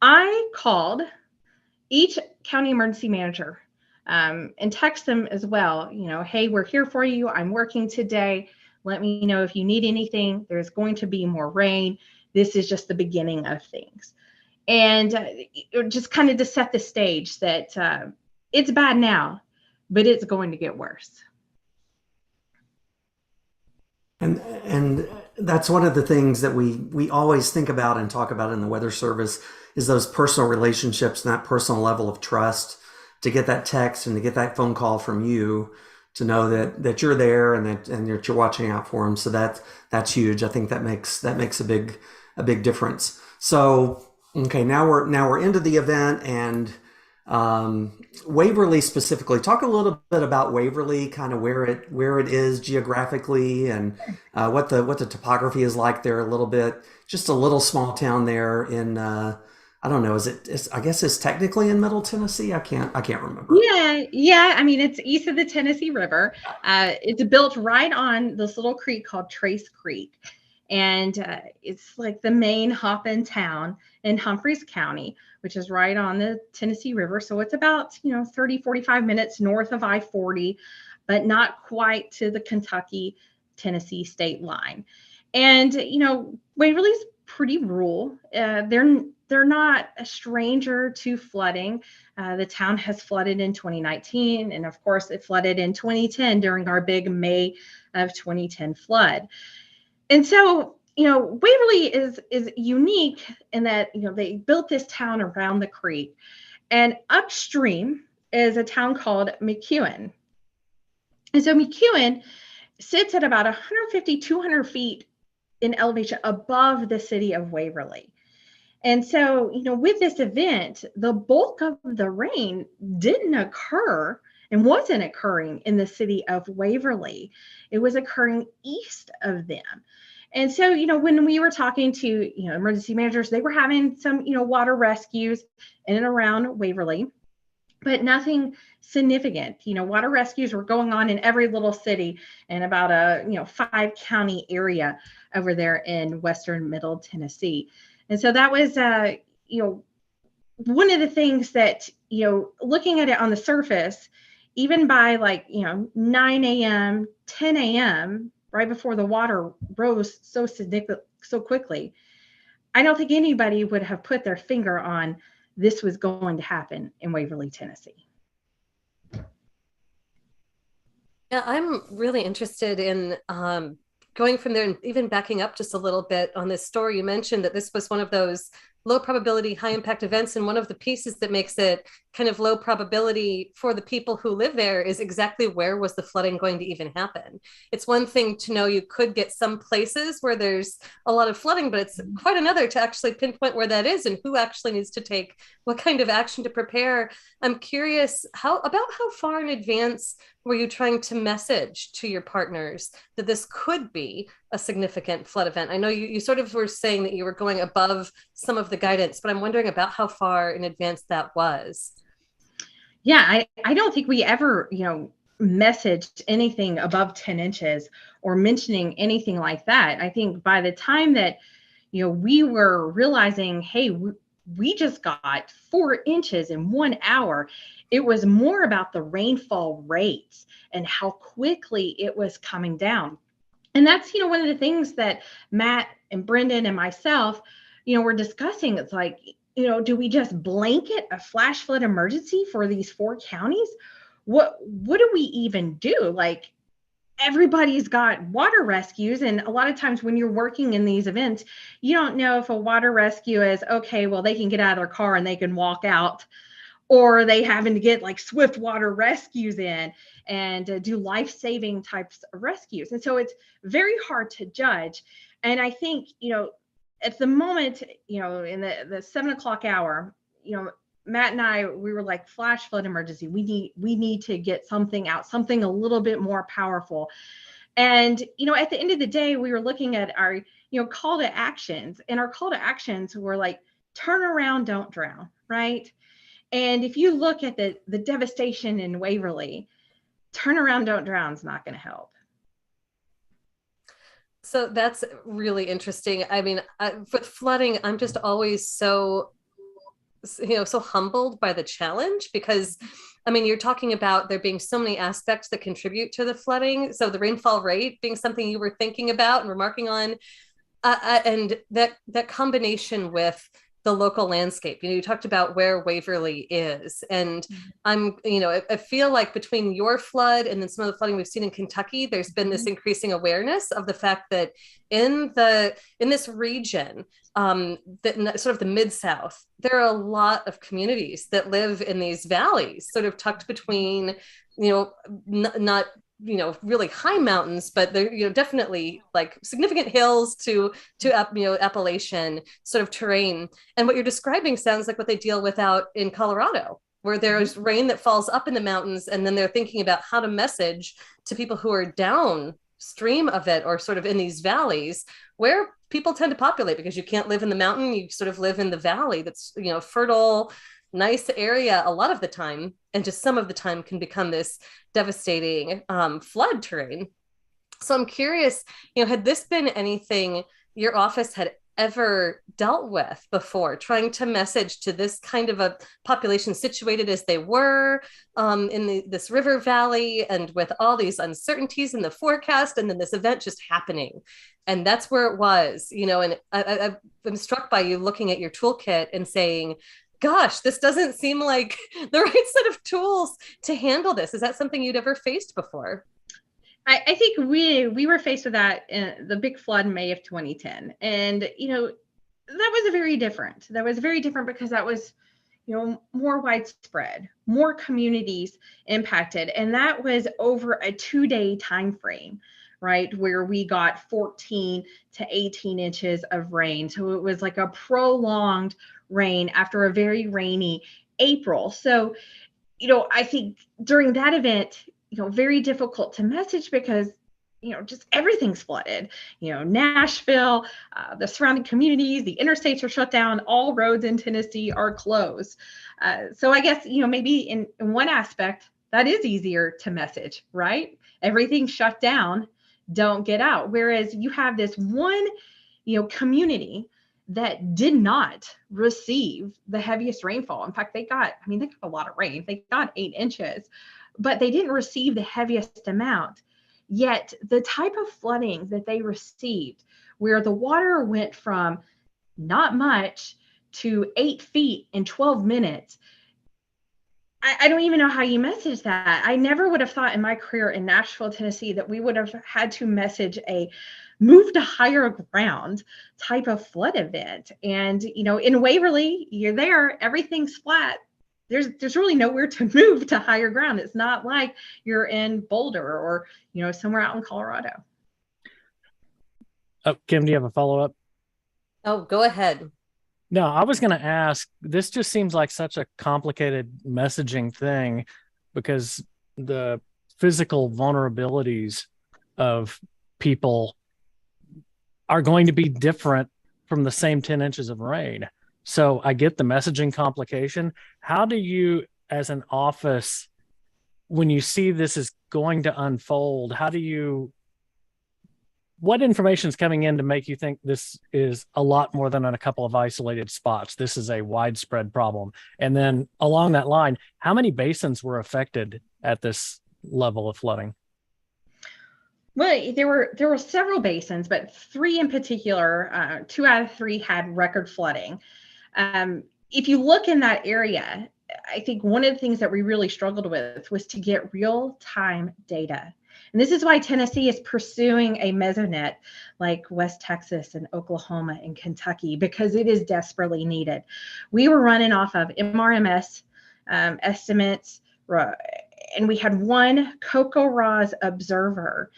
I called each county emergency manager and text them as well, hey, we're here for you. I'm working today. Let me know if you need anything. There's going to be more rain. This is just the beginning of things. And just kind of to set the stage that it's bad now, but it's going to get worse. And That's one of the things that we always think about and talk about in the Weather Service is those personal relationships and that personal level of trust to get that text and to get that phone call from you to know that you're there and that you're watching out for them. So that's huge. I think that makes a big difference. So okay, now we're into the event and Waverly specifically. Talk a little bit about Waverly, kind of where it is geographically and what the topography is like there a little bit. Just a little small town there in I don't know. I guess it's technically in Middle Tennessee. I can't remember. Yeah. I mean, it's east of the Tennessee River. It's built right on this little creek called Trace Creek, and it's like the main hop-in town in Humphreys County, which is right on the Tennessee River. So it's about 30, 45 minutes north of I-40, but not quite to the Kentucky-Tennessee state line. And Waverly's pretty rural. They're not a stranger to flooding. The town has flooded in 2019, and of course, it flooded in 2010 during our big May of 2010 flood. And so, Waverly is unique in that they built this town around the creek, and upstream is a town called McEwen. And so McEwen sits at about 150, 200 feet in elevation above the city of Waverly. And so, with this event, the bulk of the rain didn't occur and wasn't occurring in the city of Waverly. It was occurring east of them. And so, when we were talking to, emergency managers, they were having some, water rescues in and around Waverly, but nothing significant. Water rescues were going on in every little city in about a, 5-county area over there in western Middle Tennessee. And so that was, one of the things that, looking at it on the surface, even by 9 a.m., 10 a.m., right before the water rose so quickly, I don't think anybody would have put their finger on this was going to happen in Waverly, Tennessee. Yeah, I'm really interested in going from there and even backing up just a little bit on this story. You mentioned that this was one of those low probability, high impact events. And one of the pieces that makes it kind of low probability for the people who live there is exactly where was the flooding going to even happen. It's one thing to know you could get some places where there's a lot of flooding, but it's quite another to actually pinpoint where that is and who actually needs to take what kind of action to prepare. I'm curious how far in advance were you trying to message to your partners that this could be a significant flood event? I know you sort of were saying that you were going above some of the guidance, but I'm wondering about how far in advance that was. Yeah, I don't think we ever, messaged anything above 10 inches or mentioning anything like that. I think by the time that, we were realizing, hey, we just got 4 inches in 1 hour, it was more about the rainfall rates and how quickly it was coming down. And that's, one of the things that Matt and Brendan and myself, were discussing. It's like, do we just blanket a flash flood emergency for these 4 counties? What do we even do? Like, everybody's got water rescues. And a lot of times when you're working in these events, you don't know if a water rescue is, okay, well, they can get out of their car and they can walk out, or they having to get like swift water rescues in and do life-saving types of rescues. And so it's very hard to judge. And I think, at the moment, in the 7 o'clock hour, Matt and I, we were like, flash flood emergency. We need to get something out, something a little bit more powerful. And, at the end of the day, we were looking at our, call to actions, and our call to actions were like, turn around, don't drown, right? And if you look at the devastation in Waverly, turn around, don't drown is not going to help. So that's really interesting. I mean, with flooding, I'm just always so humbled by the challenge because, I mean, you're talking about there being so many aspects that contribute to the flooding. So the rainfall rate being something you were thinking about and remarking on, and that combination with the local landscape. You talked about where Waverly is, and I feel like between your flood and then some of the flooding we've seen in Kentucky, there's been this increasing awareness of the fact that in this region, sort of the Mid-South, there are a lot of communities that live in these valleys, sort of tucked between, not really high mountains, but they're definitely like significant hills to Appalachian sort of terrain. And what you're describing sounds like what they deal with out in Colorado, where there's rain that falls up in the mountains, and then they're thinking about how to message to people who are downstream of it, or sort of in these valleys where people tend to populate, because you can't live in the mountain, you sort of live in the valley that's fertile, nice area a lot of the time, and just some of the time can become this devastating flood terrain. So I'm curious, had this been anything your office had ever dealt with before, trying to message to this kind of a population situated as they were in this river valley, and with all these uncertainties in the forecast, and then this event just happening? And that's where it was, and I'm struck by you looking at your toolkit and saying, gosh, this doesn't seem like the right set of tools to handle this. Is that something you'd ever faced before? I think we were faced with that in the big flood in May of 2010. And, that was very different. That was very different because that was, more widespread, more communities impacted. And that was over a 2-day time frame, right, where we got 14 to 18 inches of rain. So it was like a prolonged rain after a very rainy April. So, I think during that event, very difficult to message because, just everything's flooded. Nashville, the surrounding communities, the interstates are shut down, all roads in Tennessee are closed. So I guess, maybe in one aspect, that is easier to message, right? Everything's shut down, don't get out. Whereas you have this one, community that did not receive the heaviest rainfall. In fact, they got a lot of rain. They got 8 inches, but they didn't receive the heaviest amount. Yet the type of flooding that they received, where the water went from not much to 8 feet in 12 minutes, I don't even know how you message that. I never would have thought in my career in Nashville, Tennessee, that we would have had to message a move to higher ground type of flood event. And, in Waverly, you're there, everything's flat. There's really nowhere to move to higher ground. It's not like you're in Boulder or, somewhere out in Colorado. Oh, Kim, do you have a follow-up? Oh, go ahead. No, I was going to ask, this just seems like such a complicated messaging thing, because the physical vulnerabilities of people are going to be different from the same 10 inches of rain. So I get the messaging complication. How do you, as an office, when you see this is going to unfold, what information is coming in to make you think this is a lot more than on a couple of isolated spots? This is a widespread problem. And then along that line, how many basins were affected at this level of flooding? Well, there were several basins, but 3 in particular, 2 out of 3 had record flooding. If you look in that area, I think one of the things that we really struggled with was to get real-time data. And this is why Tennessee is pursuing a mesonet like West Texas and Oklahoma and Kentucky, because it is desperately needed. We were running off of MRMS estimates, and we had one CocoRa's observer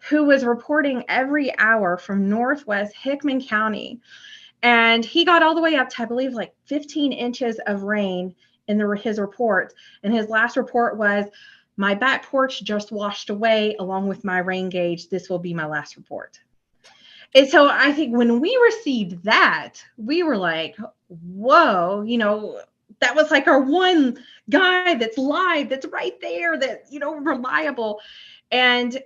who was reporting every hour from Northwest Hickman County. And he got all the way up to, I believe, like 15 inches of rain in his report. And his last report was, my back porch just washed away along with my rain gauge. This will be my last report. And so I think when we received that, we were like, whoa, that was like our one guy that's live, that's right there, that, reliable. And,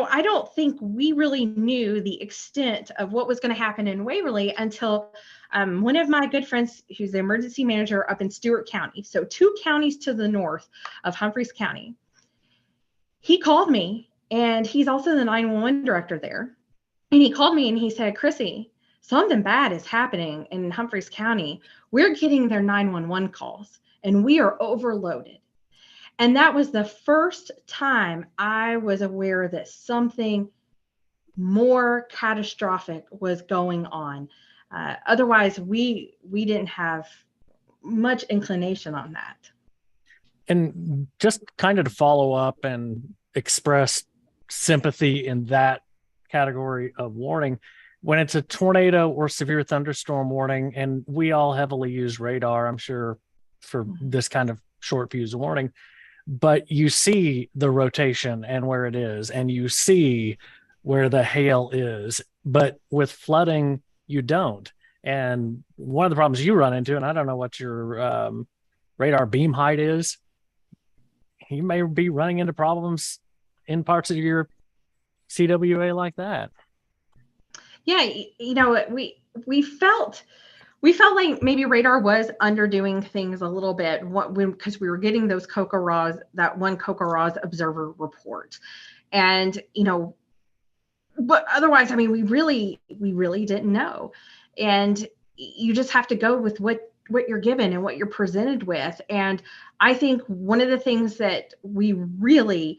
I don't think we really knew the extent of what was going to happen in Waverly until one of my good friends, who's the emergency manager up in Stewart County, so 2 counties to the north of Humphreys County, he called me, and he's also the 911 director there. And he called me and he said, Chrissy, something bad is happening in Humphreys County. We're getting their 911 calls and we are overloaded. And that was the first time I was aware that something more catastrophic was going on. Otherwise, we didn't have much inclination on that. And just kind of to follow up and express sympathy in that category of warning, when it's a tornado or severe thunderstorm warning, and we all heavily use radar, I'm sure, for this kind of short fuse warning, but you see the rotation and where it is, and you see where the hail is. But with flooding, you don't. And one of the problems you run into, and I don't know what your radar beam height is, you may be running into problems in parts of your CWA like that. Yeah, you know, we felt like maybe radar was underdoing things a little bit because we were getting those that one COCORA's observer report, and you know, but otherwise, I mean, we really didn't know, and you just have to go with what you're given and what you're presented with. And I think one of the things that we really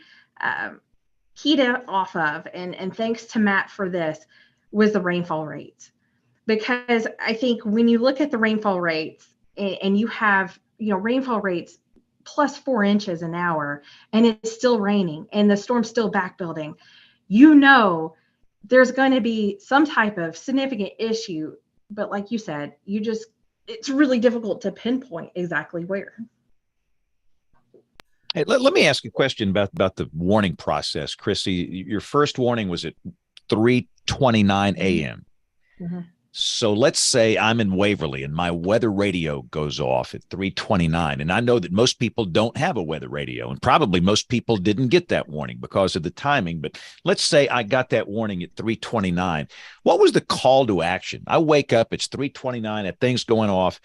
keyed off of, and thanks to Matt for this, was the rainfall rates. Because I think when you look at the rainfall rates and you have, you know, rainfall rates plus 4 inches an hour, and it's still raining and the storm's still back building, you know, there's going to be some type of significant issue. But like you said, it's really difficult to pinpoint exactly where. Hey, let me ask you a question about the warning process, Chrissy. Your first warning was at 3:29 a.m. Mm-hmm. So let's say I'm in Waverly and my weather radio goes off at 3:29. And I know that most people don't have a weather radio, and probably most people didn't get that warning because of the timing. But let's say I got that warning at 3:29. What was the call to action? I wake up, it's 3:29, that thing's going off.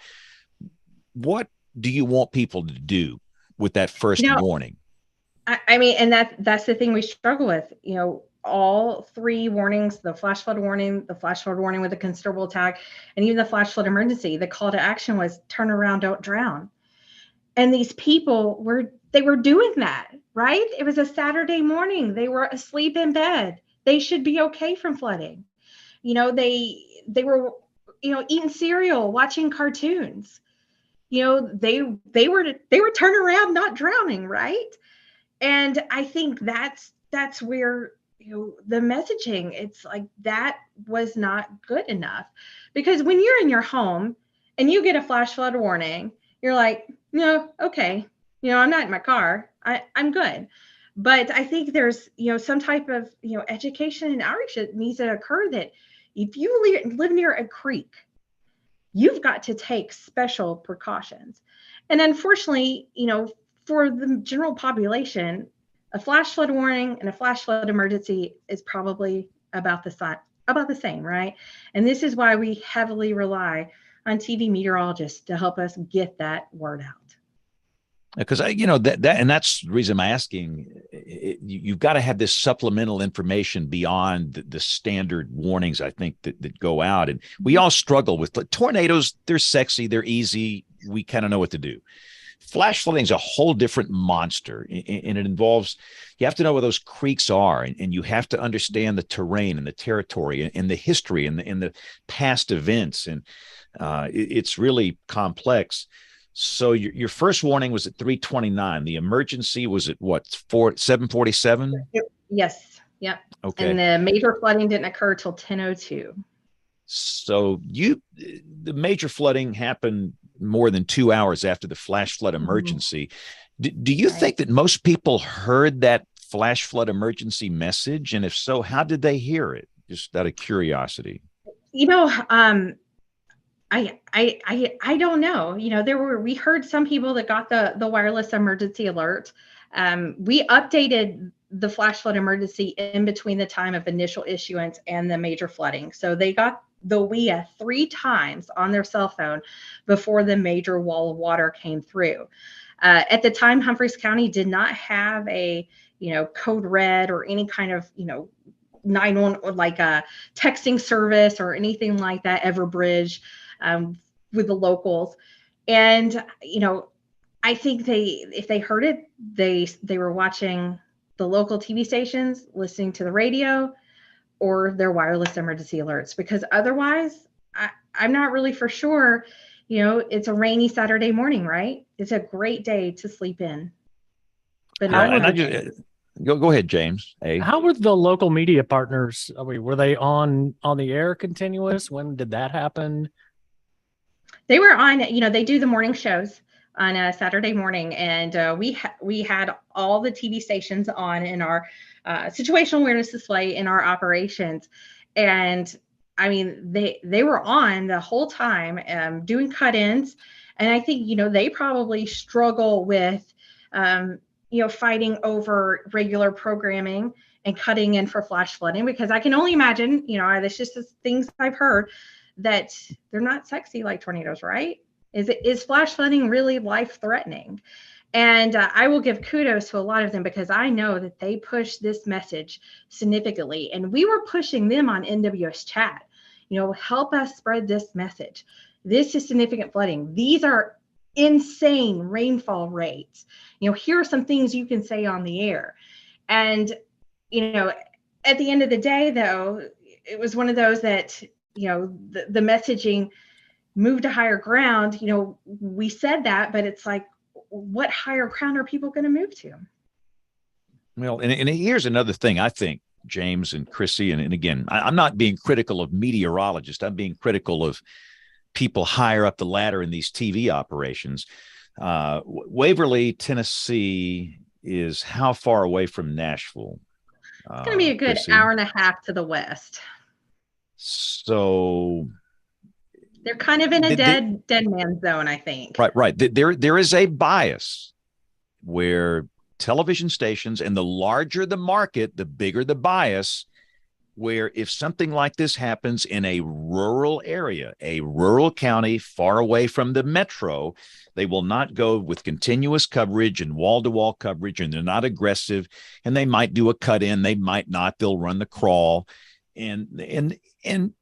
What do you want people to do with that first warning? I mean, and that's the thing we struggle with, you know. All 3 warnings, the flash flood warning with a considerable attack, and even the flash flood emergency, the call to action was turn around, don't drown. And these people were doing that, right? It was a Saturday morning. They were asleep in bed. They should be okay from flooding. You know, they were, you know, eating cereal, watching cartoons. You know, they were turning around, not drowning, right? And I think that's where, you know, the messaging, it's like that was not good enough. Because when you're in your home and you get a flash flood warning, you're like, no, okay, you know, I'm not in my car, I'm good. But I think there's, you know, some type of, you know, education and outreach that needs to occur, that if you live near a creek, you've got to take special precautions. And unfortunately, you know, for the general population, a flash flood warning and a flash flood emergency is probably about the same, right? And this is why we heavily rely on TV meteorologists to help us get that word out. Because you know and that's the reason I'm asking. You've got to have this supplemental information beyond the standard warnings, I think, that go out. And we all struggle with tornadoes. They're sexy, they're easy, we kind of know what to do. Flash flooding is a whole different monster, and it involves, you have to know where those creeks are, and you have to understand the terrain and the territory and the history and the past events, and it's really complex. So your first warning was at 3:29. The emergency was at what, 7:47? Yes. Yep. Okay. And the major flooding didn't occur till 10:02. So the major flooding happened more than 2 hours after the flash flood emergency. Do you think that most people heard that flash flood emergency message? And if so, how did they hear it? Just out of curiosity. You know, I don't know. You know, we heard some people that got the wireless emergency alert. We updated the flash flood emergency in between the time of initial issuance and the major flooding. So they got the WEA 3 times on their cell phone before the major wall of water came through. At the time, Humphreys County did not have a, you know, code red or any kind of, you know, 911, like a texting service or anything like that, Everbridge, with the locals. And, I think if they heard it, they were watching the local TV stations, listening to the radio, or their wireless emergency alerts, because otherwise I'm not really for sure. It's a rainy Saturday morning, right? It's a great day to sleep in. But go ahead, James. How were the local media partners? Were they on the air continuous? When did that happen? They were on, they do the morning shows on a Saturday morning, and we had all the TV stations on in our situational awareness display in our operations. And I mean, they were on the whole time, doing cut-ins. And I think, they probably struggle with, fighting over regular programming and cutting in for flash flooding, because I can only imagine, that's just the things I've heard, that they're not sexy like tornadoes, right? Is flash flooding really life-threatening? And I will give kudos to a lot of them, because I know that they push this message significantly. And we were pushing them on NWS chat, help us spread this message. This is significant flooding. These are insane rainfall rates. Here are some things you can say on the air. And, at the end of the day, though, it was one of those that, the messaging moved to higher ground. We said that, but it's like, what higher ground are people going to move to? Well, and here's another thing, I think, James and Chrissy, and again, I'm not being critical of meteorologists. I'm being critical of people higher up the ladder in these TV operations. Waverly, Tennessee is how far away from Nashville? It's going to be a good Chrissy? hour and a half to the west. So they're kind of in a dead man zone, I think. Right. There is a bias where television stations, and the larger the market, the bigger the bias, where if something like this happens in a rural area, a rural county far away from the metro, they will not go with continuous coverage and wall-to-wall coverage, and they're not aggressive, and they might do a cut-in, they might not, they'll run the crawl. And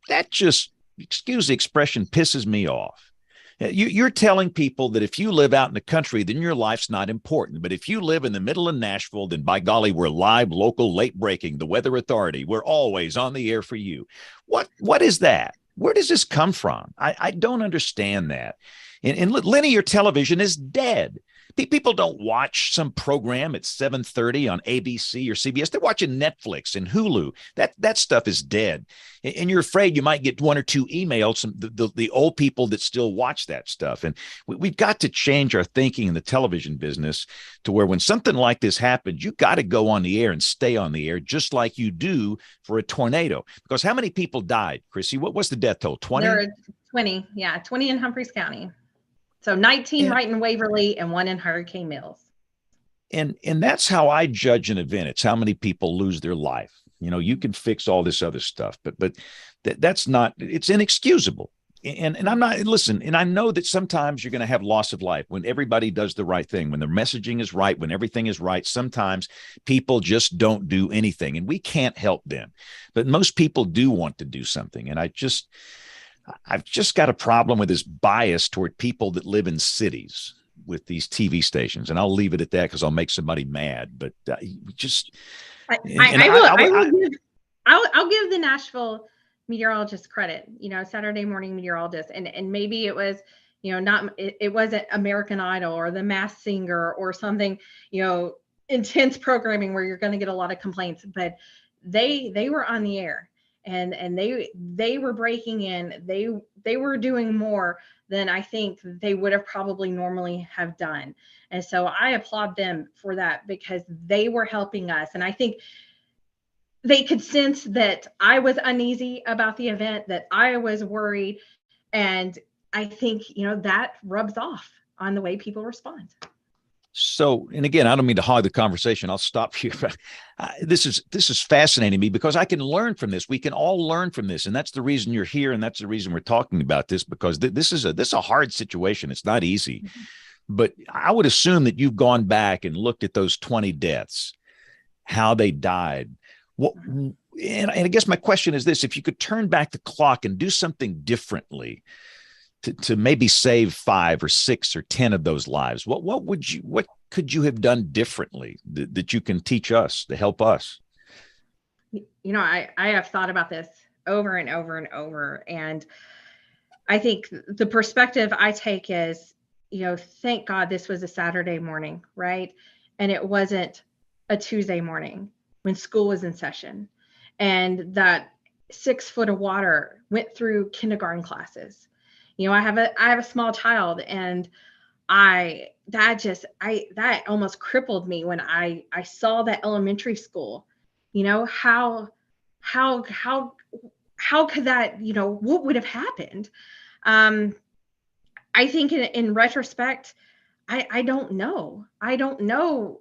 that just, excuse the expression, pisses me off. You're telling people that if you live out in the country, then your life's not important. But if you live in the middle of Nashville, then by golly, we're live, local, late breaking, the Weather Authority. We're always on the air for you. What is that? Where does this come from? I don't understand that. And linear television is dead. People don't watch some program at 7:30 on ABC or CBS. They're watching Netflix and Hulu. That stuff is dead. And you're afraid you might get one or two emails from the old people that still watch that stuff. And we've got to change our thinking in the television business to where when something like this happens, you got to go on the air and stay on the air, just like you do for a tornado. Because how many people died, Chrissy? What's the death toll? 20? There are 20. Yeah, 20 in Humphreys County. So 19 right in Waverly and 1 in Hurricane Mills. And that's how I judge an event. It's how many people lose their life. You can fix all this other stuff, but that's not, it's inexcusable. And I'm not, listen, and I know that sometimes you're going to have loss of life when everybody does the right thing, when the messaging is right, when everything is right. Sometimes people just don't do anything, and we can't help them. But most people do want to do something. And I've just got a problem with this bias toward people that live in cities with these TV stations. And I'll leave it at that because I'll make somebody mad. But I'll give the Nashville meteorologist credit, Saturday morning meteorologist. And maybe it was, it wasn't American Idol or The Masked Singer or something, intense programming where you're going to get a lot of complaints, but they were on the air. And they were breaking in. They were doing more than I think they would have probably normally have done. And so I applaud them for that, because they were helping us. And I think they could sense that I was uneasy about the event, that I was worried. And I think, that rubs off on the way people respond. So, and again, I don't mean to hog the conversation. I'll stop here. But this is fascinating me, because I can learn from this. We can all learn from this, and that's the reason you're here, and that's the reason we're talking about this, because this is a hard situation. It's not easy, but I would assume that you've gone back and looked at those 20 deaths, how they died. What and I guess my question is this: if you could turn back the clock and do something differently to maybe save 5 or 6 or 10 of those lives, what could you have done differently that you can teach us to help us? I have thought about this over and over and over. And I think the perspective I take is, thank God this was a Saturday morning, right? And it wasn't a Tuesday morning when school was in session, and that 6 foot of water went through kindergarten classes. I have a small child, and that almost crippled me when I saw that elementary school. How could that, what would have happened? I think in retrospect, I don't know. I don't know.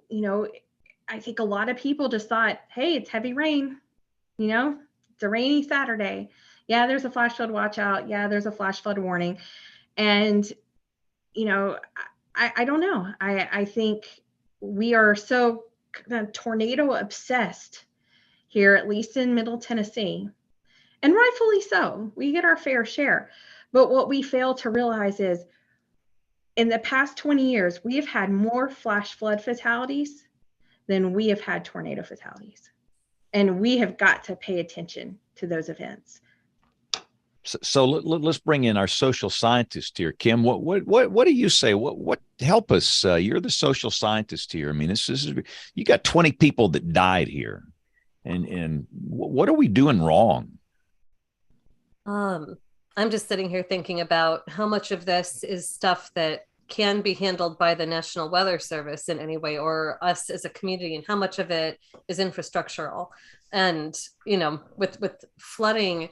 I think a lot of people just thought, hey, it's heavy rain. It's a rainy Saturday. Yeah, there's a flash flood watch out. Yeah, there's a flash flood warning. And, I don't know. I think we are so kind of tornado obsessed here, at least in Middle Tennessee, and rightfully so. We get our fair share. But what we fail to realize is in the past 20 years, we have had more flash flood fatalities than we have had tornado fatalities. And we have got to pay attention to those events. So let's bring in our social scientist here, Kim. What do you say? What help us? You're the social scientist here. I mean, this is you got 20 people that died here, and what are we doing wrong? I'm just sitting here thinking about how much of this is stuff that can be handled by the National Weather Service in any way, or us as a community, and how much of it is infrastructural. And with flooding,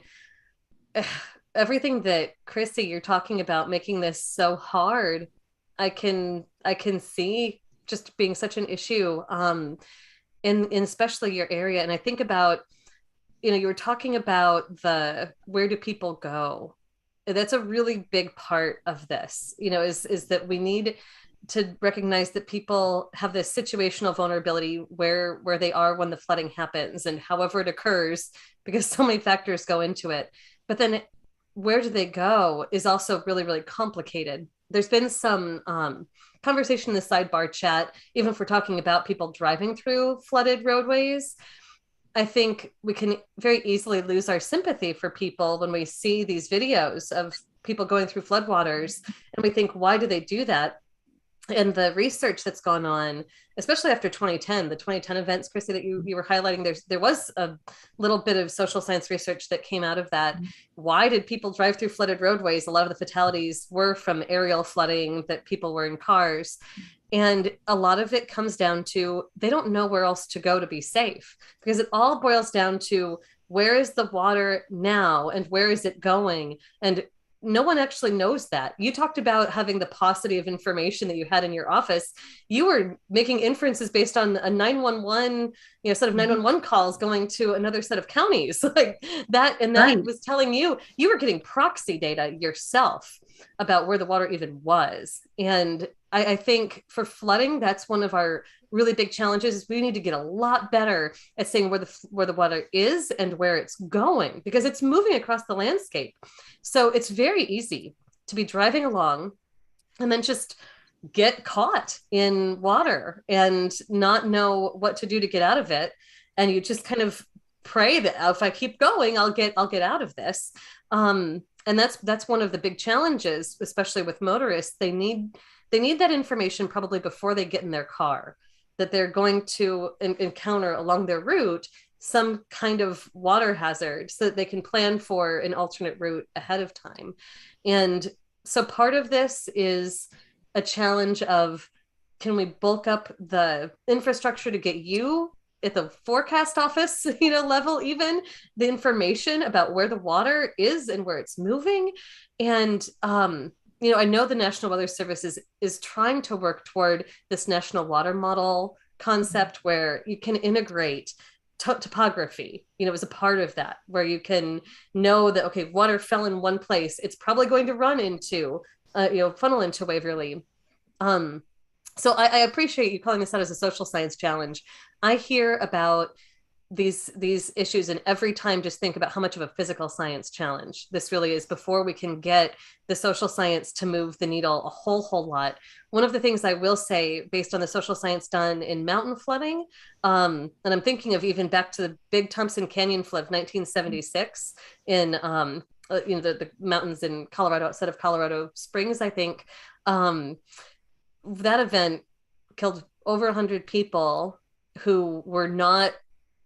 everything that Chrissy, you're talking about, making this so hard, I can see just being such an issue in especially your area. And I think about, you were talking about where do people go? That's a really big part of this, is that we need to recognize that people have this situational vulnerability where they are when the flooding happens and however it occurs, because so many factors go into it. But then where do they go is also really, really complicated. There's been some conversation in the sidebar chat, even if we're talking about people driving through flooded roadways. I think we can very easily lose our sympathy for people when we see these videos of people going through floodwaters, and we think, why do they do that? And the research that's gone on, especially after 2010, the 2010 events, Chrissy, that you were highlighting, there was a little bit of social science research that came out of that. Why did people drive through flooded roadways? A lot of the fatalities were from aerial flooding, that people were in cars. And a lot of it comes down to they don't know where else to go to be safe, because it all boils down to where is the water now and where is it going? And no one actually knows that. You talked about having the paucity of information that you had in your office. You were making inferences based on a 911, set of 911 calls going to another set of counties like that. And that right. was telling you were getting proxy data yourself about where the water even was. And I think for flooding, that's one of our really big challenges, is we need to get a lot better at saying where the water is and where it's going, because it's moving across the landscape. So it's very easy to be driving along and then just get caught in water and not know what to do to get out of it. And you just kind of pray that if I keep going, I'll get out of this. And that's one of the big challenges, especially with motorists. They need that information probably before they get in their car, that they're going to encounter along their route some kind of water hazard, so that they can plan for an alternate route ahead of time. And so part of this is a challenge of, can we bulk up the infrastructure to get you at the forecast office, level, even the information about where the water is and where it's moving. And, I know the National Weather Service is trying to work toward this national water model concept where you can integrate topography, as a part of that, where you can know that, okay, water fell in one place, it's probably going to run into, funnel into Waverly. So I appreciate you calling this out as a social science challenge. I hear about these issues, and every time just think about how much of a physical science challenge this really is before we can get the social science to move the needle a whole lot. One of the things I will say, based on the social science done in mountain flooding, and I'm thinking of even back to the big Thompson Canyon flood of 1976 in the mountains in Colorado, outside of Colorado Springs, I think. That event killed over 100 people who were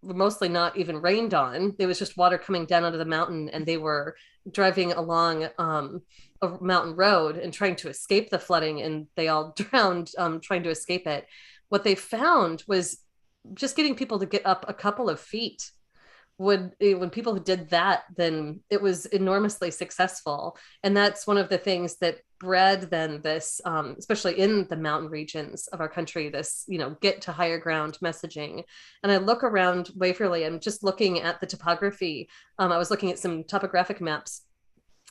mostly not even rained on. There was just water coming down out of the mountain, and they were driving along a mountain road and trying to escape the flooding, and they all drowned trying to escape it. What they found was just getting people to get up a couple of feet. When people did that, then it was enormously successful. And that's one of the things that bred then this, especially in the mountain regions of our country, this, get to higher ground messaging. And I look around Waverly, I'm just looking at the topography. I was looking at some topographic maps.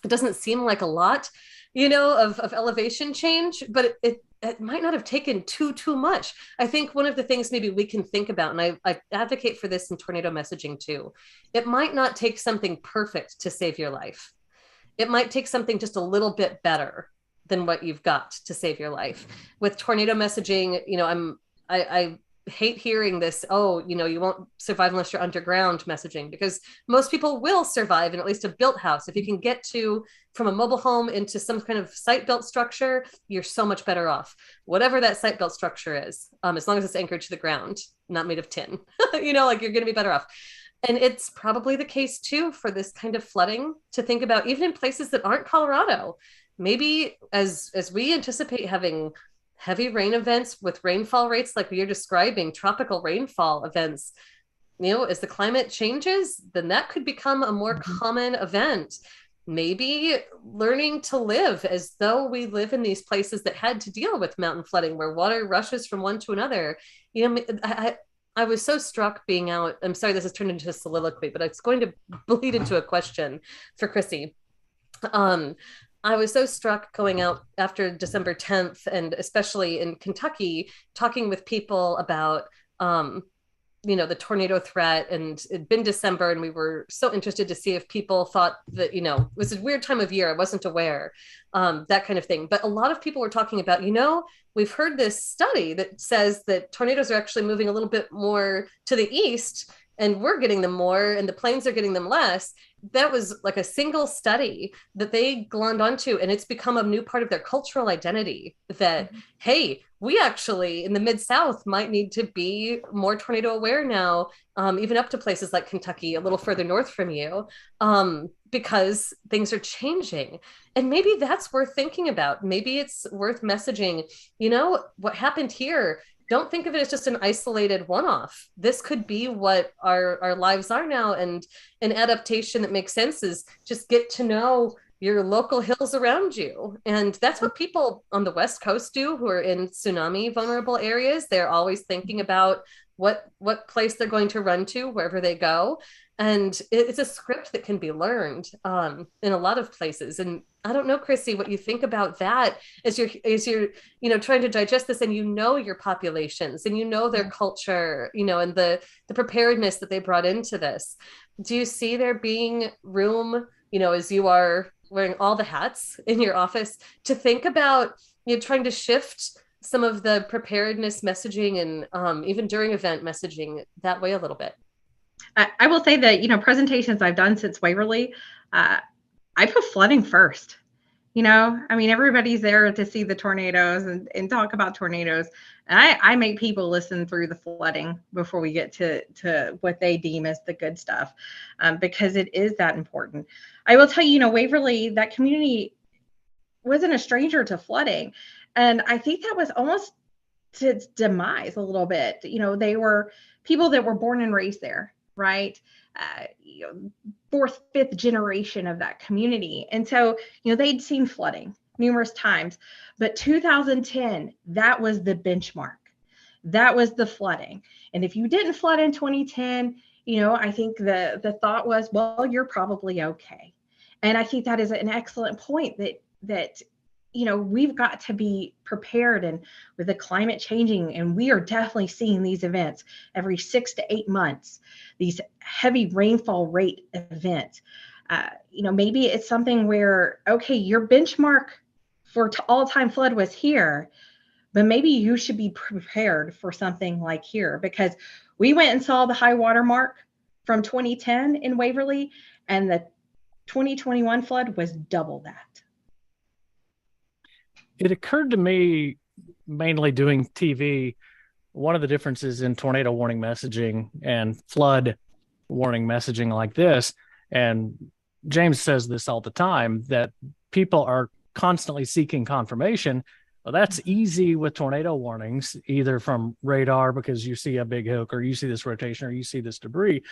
It doesn't seem like a lot, of elevation change, but it might not have taken too much. I think one of the things maybe we can think about, and I advocate for this in tornado messaging too, it might not take something perfect to save your life. It might take something just a little bit better than what you've got to save your life. With tornado messaging, I hate hearing this, you won't survive unless you're underground messaging, because most people will survive in at least a built house. If you can get from a mobile home into some kind of site-built structure, you're so much better off. Whatever that site-built structure is, as long as it's anchored to the ground, not made of tin, you're going to be better off. And it's probably the case too for this kind of flooding, to think about even in places that aren't Colorado. Maybe as we anticipate having heavy rain events with rainfall rates like you're describing, tropical rainfall events, as the climate changes, then that could become a more common event. Maybe learning to live as though we live in these places that had to deal with mountain flooding, where water rushes from one to another. I was so struck being out. I'm sorry, this has turned into a soliloquy, but it's going to bleed into a question for Chrissy. I was so struck going out after December 10th, and especially in Kentucky, talking with people about, the tornado threat. And it'd been December, and we were so interested to see if people thought that, it was a weird time of year. I wasn't aware, that kind of thing. But a lot of people were talking about, we've heard this study that says that tornadoes are actually moving a little bit more to the east, and we're getting them more, and the plains are getting them less. That was like a single study that they glommed onto, and it's become a new part of their cultural identity that, hey, we actually in the Mid-South might need to be more tornado aware now, even up to places like Kentucky, a little further north from you, because things are changing. And maybe that's worth thinking about. Maybe it's worth messaging, what happened here. Don't think of it as just an isolated one-off. This could be what our lives are now. And an adaptation that makes sense is just get to know your local hills around you. And that's what people on the West Coast do who are in tsunami vulnerable areas. They're always thinking about what place they're going to run to wherever they go. And it's a script that can be learned in a lot of places. And I don't know, Chrissy, what you think about that as you're trying to digest this, and your populations, and their culture, and the preparedness that they brought into this. Do you see there being room, as you are wearing all the hats in your office, to think about trying to shift some of the preparedness messaging and even during event messaging that way a little bit? I will say that, presentations I've done since Waverly, I put flooding first. Everybody's there to see the tornadoes and talk about tornadoes. And I make people listen through the flooding before we get to what they deem as the good stuff, because it is that important. I will tell you, Waverly, that community wasn't a stranger to flooding. And I think that was almost to its demise a little bit. They were people that were born and raised there, right? Fourth, fifth generation of that community. And so, they'd seen flooding numerous times, but 2010, that was the benchmark. That was the flooding. And if you didn't flood in 2010, I think the thought was, well, you're probably okay. And I think that is an excellent point that we've got to be prepared, and with the climate changing, and we are definitely seeing these events every 6 to 8 months, these heavy rainfall rate events. Maybe it's something where, okay, your benchmark for all-time flood was here, but maybe you should be prepared for something like here, because we went and saw the high water mark from 2010 in Waverly, and the 2021 flood was double that. It occurred to me, mainly doing TV, one of the differences in tornado warning messaging and flood warning messaging like this, and James says this all the time, that people are constantly seeking confirmation. Well, that's easy with tornado warnings, either from radar because you see a big hook, or you see this rotation, or you see this debris.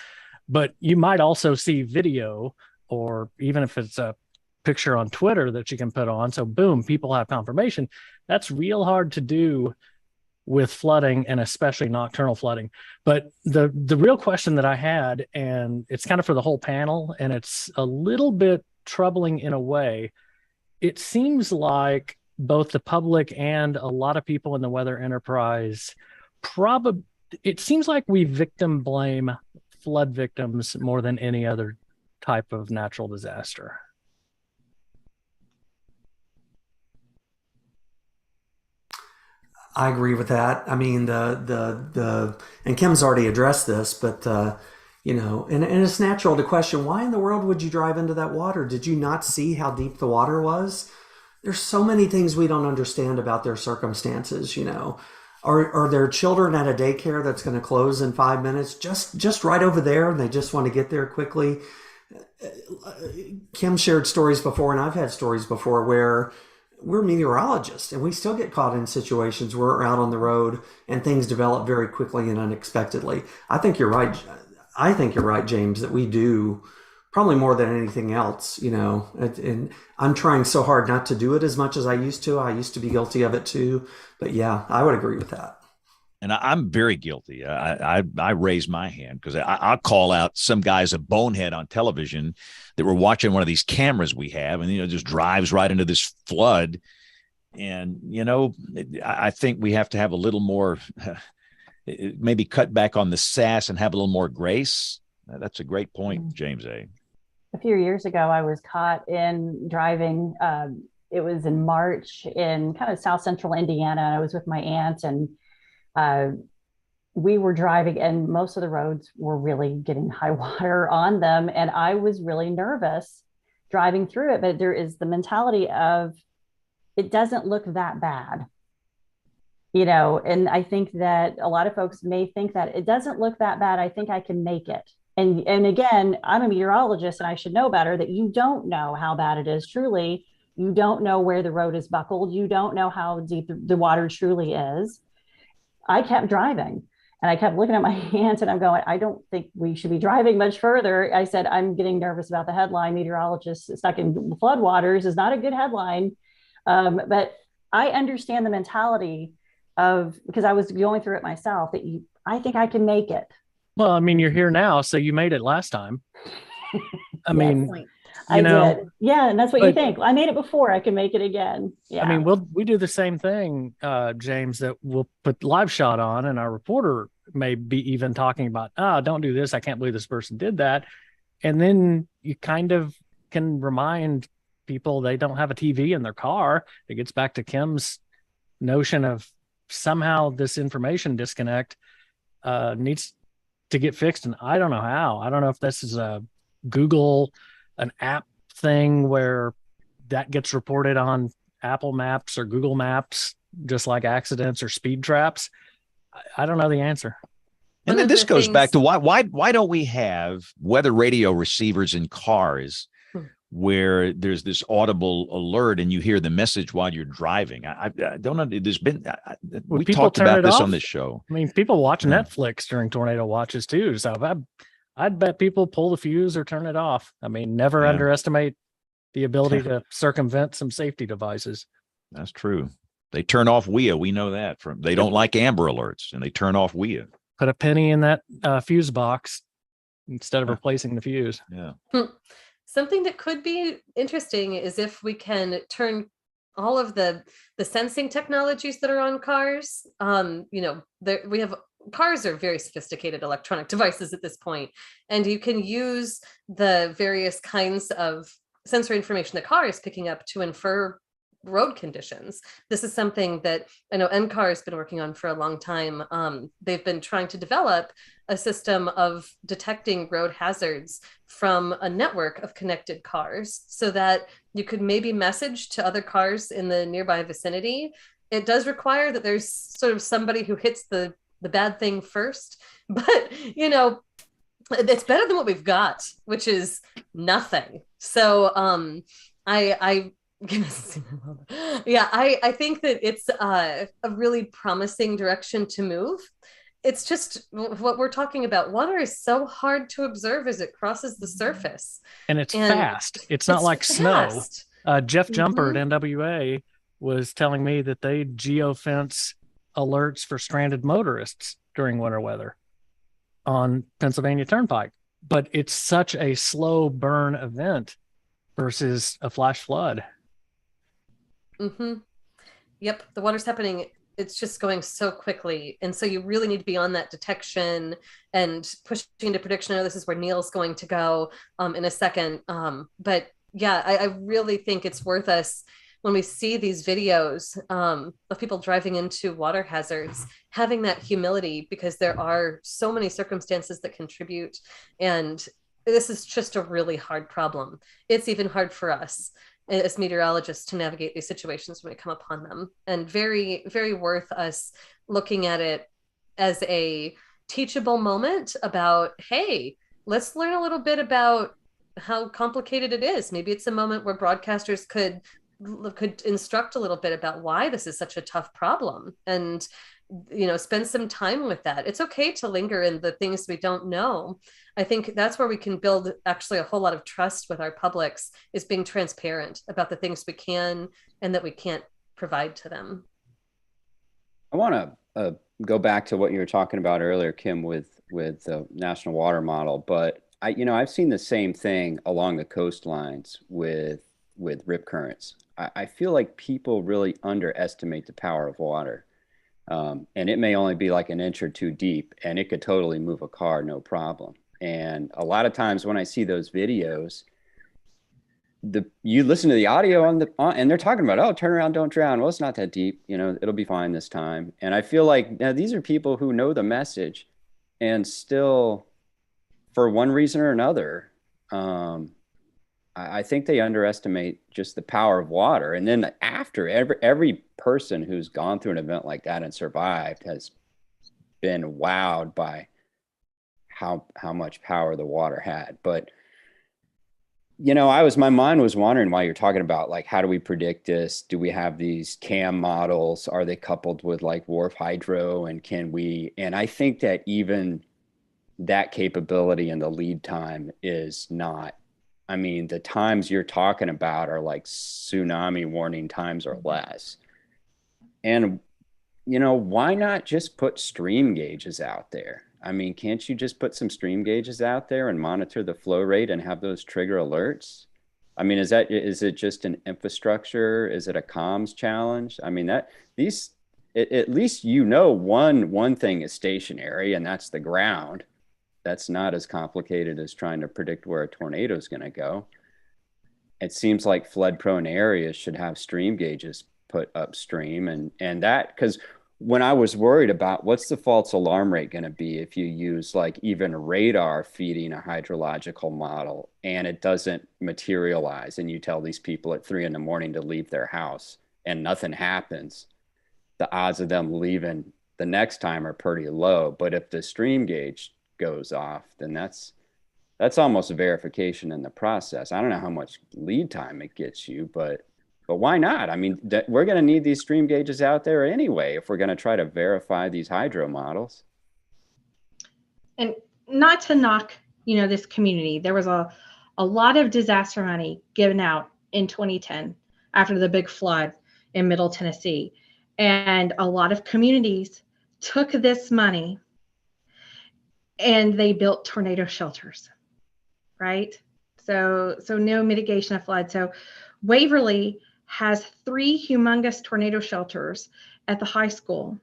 But you might also see video, or even if it's a picture on Twitter that you can put on. So boom, people have confirmation. That's real hard to do with flooding, and especially nocturnal flooding. But the real question that I had, and it's kind of for the whole panel, and it's a little bit troubling in a way. It seems like both the public and a lot of people in the weather enterprise it seems like we victim blame flood victims more than any other type of natural disaster. I agree with that. I mean, and Kim's already addressed this, but and it's natural to question, why in the world would you drive into that water? Did you not see how deep the water was? There's so many things we don't understand about their circumstances. Are there children at a daycare that's going to close in 5 minutes, just right over there, and they just want to get there quickly? Kim shared stories before, and I've had stories before, where we're meteorologists and we still get caught in situations where we're out on the road and things develop very quickly and unexpectedly. I think you're right. James, that we do probably more than anything else, and I'm trying so hard not to do it as much as I used to. I used to be guilty of it too, but yeah, I would agree with that. And I'm very guilty. I raise my hand because I'll call out some guy's a bonehead on television that were watching one of these cameras we have, and just drives right into this flood. And I think we have to have a little more, maybe cut back on the sass and have a little more grace. That's a great point, James A. A few years ago, I was caught in driving. It was in March in kind of South Central Indiana. I was with my aunt, and we were driving, and most of the roads were really getting high water on them. And I was really nervous driving through it. But there is the mentality of, it doesn't look that bad, and I think that a lot of folks may think that it doesn't look that bad. I think I can make it. And again, I'm a meteorologist, and I should know better, that you don't know how bad it is truly. You don't know where the road is buckled. You don't know how deep the water truly is. I kept driving, and I kept looking at my hands, and I'm going, I don't think we should be driving much further. I said, I'm getting nervous about the headline. Meteorologists stuck in floodwaters is not a good headline. But I understand the mentality of, because I was going through it myself, that I think I can make it. Well, I mean, you're here now, so you made it last time. I mean, I did. Yeah, and that's what you think. I made it before, I can make it again. Yeah. I mean, we do the same thing, James, that we'll put live shot on, and our reporter may be even talking about, don't do this. I can't believe this person did that. And then you kind of can remind people they don't have a TV in their car. It gets back to Kim's notion of somehow this information disconnect needs to get fixed. And I don't know how. I don't know if this is a Google, an app thing where that gets reported on Apple Maps or Google Maps, just like accidents or speed traps. I don't know the answer. And then this goes back to why don't we have weather radio receivers in cars where there's this audible alert and you hear the message while you're driving? I don't know. There's been, we talked about this on this show. I mean, people watch Netflix during tornado watches too. So I'd bet people pull the fuse or turn it off. I mean, never underestimate the ability to circumvent some safety devices. That's true. They turn off WEA. We know that they don't like Amber Alerts, and they turn off WEA. Put a penny in that fuse box instead of replacing the fuse. Yeah. Something that could be interesting is if we can turn all of the sensing technologies that are on cars. We have cars are very sophisticated electronic devices at this point, and you can use the various kinds of sensory information the car is picking up to infer road conditions. This is something that I know NCAR has been working on for a long time. They've been trying to develop a system of detecting road hazards from a network of connected cars so that you could maybe message to other cars in the nearby vicinity. It does require that there's sort of somebody who hits the bad thing first, but it's better than what we've got, which is nothing. So I I think that it's a really promising direction to move. It's just what we're talking about. Water is so hard to observe as it crosses the surface. And it's fast. It's not like fast. Snow. Jeff Jumper at NWA was telling me that they geofence alerts for stranded motorists during winter weather on Pennsylvania Turnpike. But it's such a slow burn event versus a flash flood. Mm-hmm. Yep, the water's happening. It's just going so quickly. And so you really need to be on that detection and pushing into prediction. I know this is where Neil's going to go in a second. But yeah, I really think it's worth us, when we see these videos of people driving into water hazards, having that humility, because there are so many circumstances that contribute. And this is just a really hard problem. It's even hard for us as meteorologists to navigate these situations when we come upon them, and very, very worth us looking at it as a teachable moment about, hey, let's learn a little bit about how complicated it is. Maybe it's a moment where broadcasters could instruct a little bit about why this is such a tough problem, and spend some time with that. It's okay to linger in the things we don't know. I think that's where we can build actually a whole lot of trust with our publics, is being transparent about the things we can and that we can't provide to them. I want to go back to what you were talking about earlier, Kim, with the National Water Model, but I've seen the same thing along the coastlines with rip currents. I feel like people really underestimate the power of water. And it may only be like an inch or two deep, and it could totally move a car, no problem. And a lot of times when I see those videos, you listen to the audio and they're talking about, oh, turn around, don't drown. Well, it's not that deep. It'll be fine this time. And I feel like now these are people who know the message, and still, for one reason or another, I think they underestimate just the power of water. And then after, every person who's gone through an event like that and survived has been wowed by how much power the water had. But my mind was wandering while you're talking about, like, how do we predict this? Do we have these CAM models? Are they coupled with like wharf hydro? And I think that even that capability and the lead time is not, the times you're talking about are like tsunami warning times or less. And, why not just put stream gauges out there? Can't you just put some stream gauges out there and monitor the flow rate and have those trigger alerts? Is it just an infrastructure? Is it a comms challenge? At least one thing is stationary, and that's the ground. That's not as complicated as trying to predict where a tornado is going to go. It seems like flood-prone areas should have stream gauges put upstream, and that, because when I was worried about what's the false alarm rate going to be if you use like even radar feeding a hydrological model and it doesn't materialize, and you tell these people at 3 a.m. to leave their house and nothing happens, the odds of them leaving the next time are pretty low. But if the stream gauge goes off, then that's almost a verification in the process. I don't know how much lead time it gets you, but why not? We're going to need these stream gauges out there anyway if we're going to try to verify these hydro models. And not to knock, this community, there was a lot of disaster money given out in 2010 after the big flood in Middle Tennessee. And a lot of communities took this money and they built tornado shelters, right? So no mitigation of flood. So Waverly has 3 humongous tornado shelters at the high school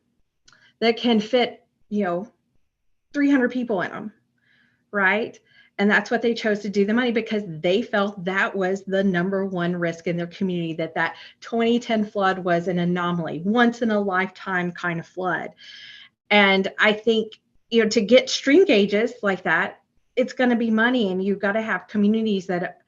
that can fit, 300 people in them, right? And that's what they chose to do the money, because they felt that was the number one risk in their community, that 2010 flood was an anomaly, once in a lifetime kind of flood. And I think, to get stream gauges like that, it's going to be money. And you've got to have communities that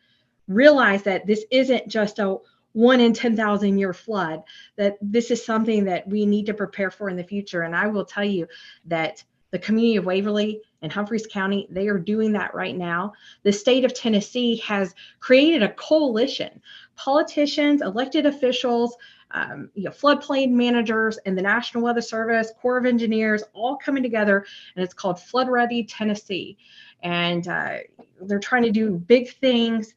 realize that this isn't just a 1 in 10,000 year flood, that this is something that we need to prepare for in the future. And I will tell you that the community of Waverly and Humphreys County, they are doing that right now. The state of Tennessee has created a coalition, politicians, elected officials, floodplain managers, and the National Weather Service, Corps of Engineers, all coming together, and it's called Flood Ready Tennessee. And they're trying to do big things,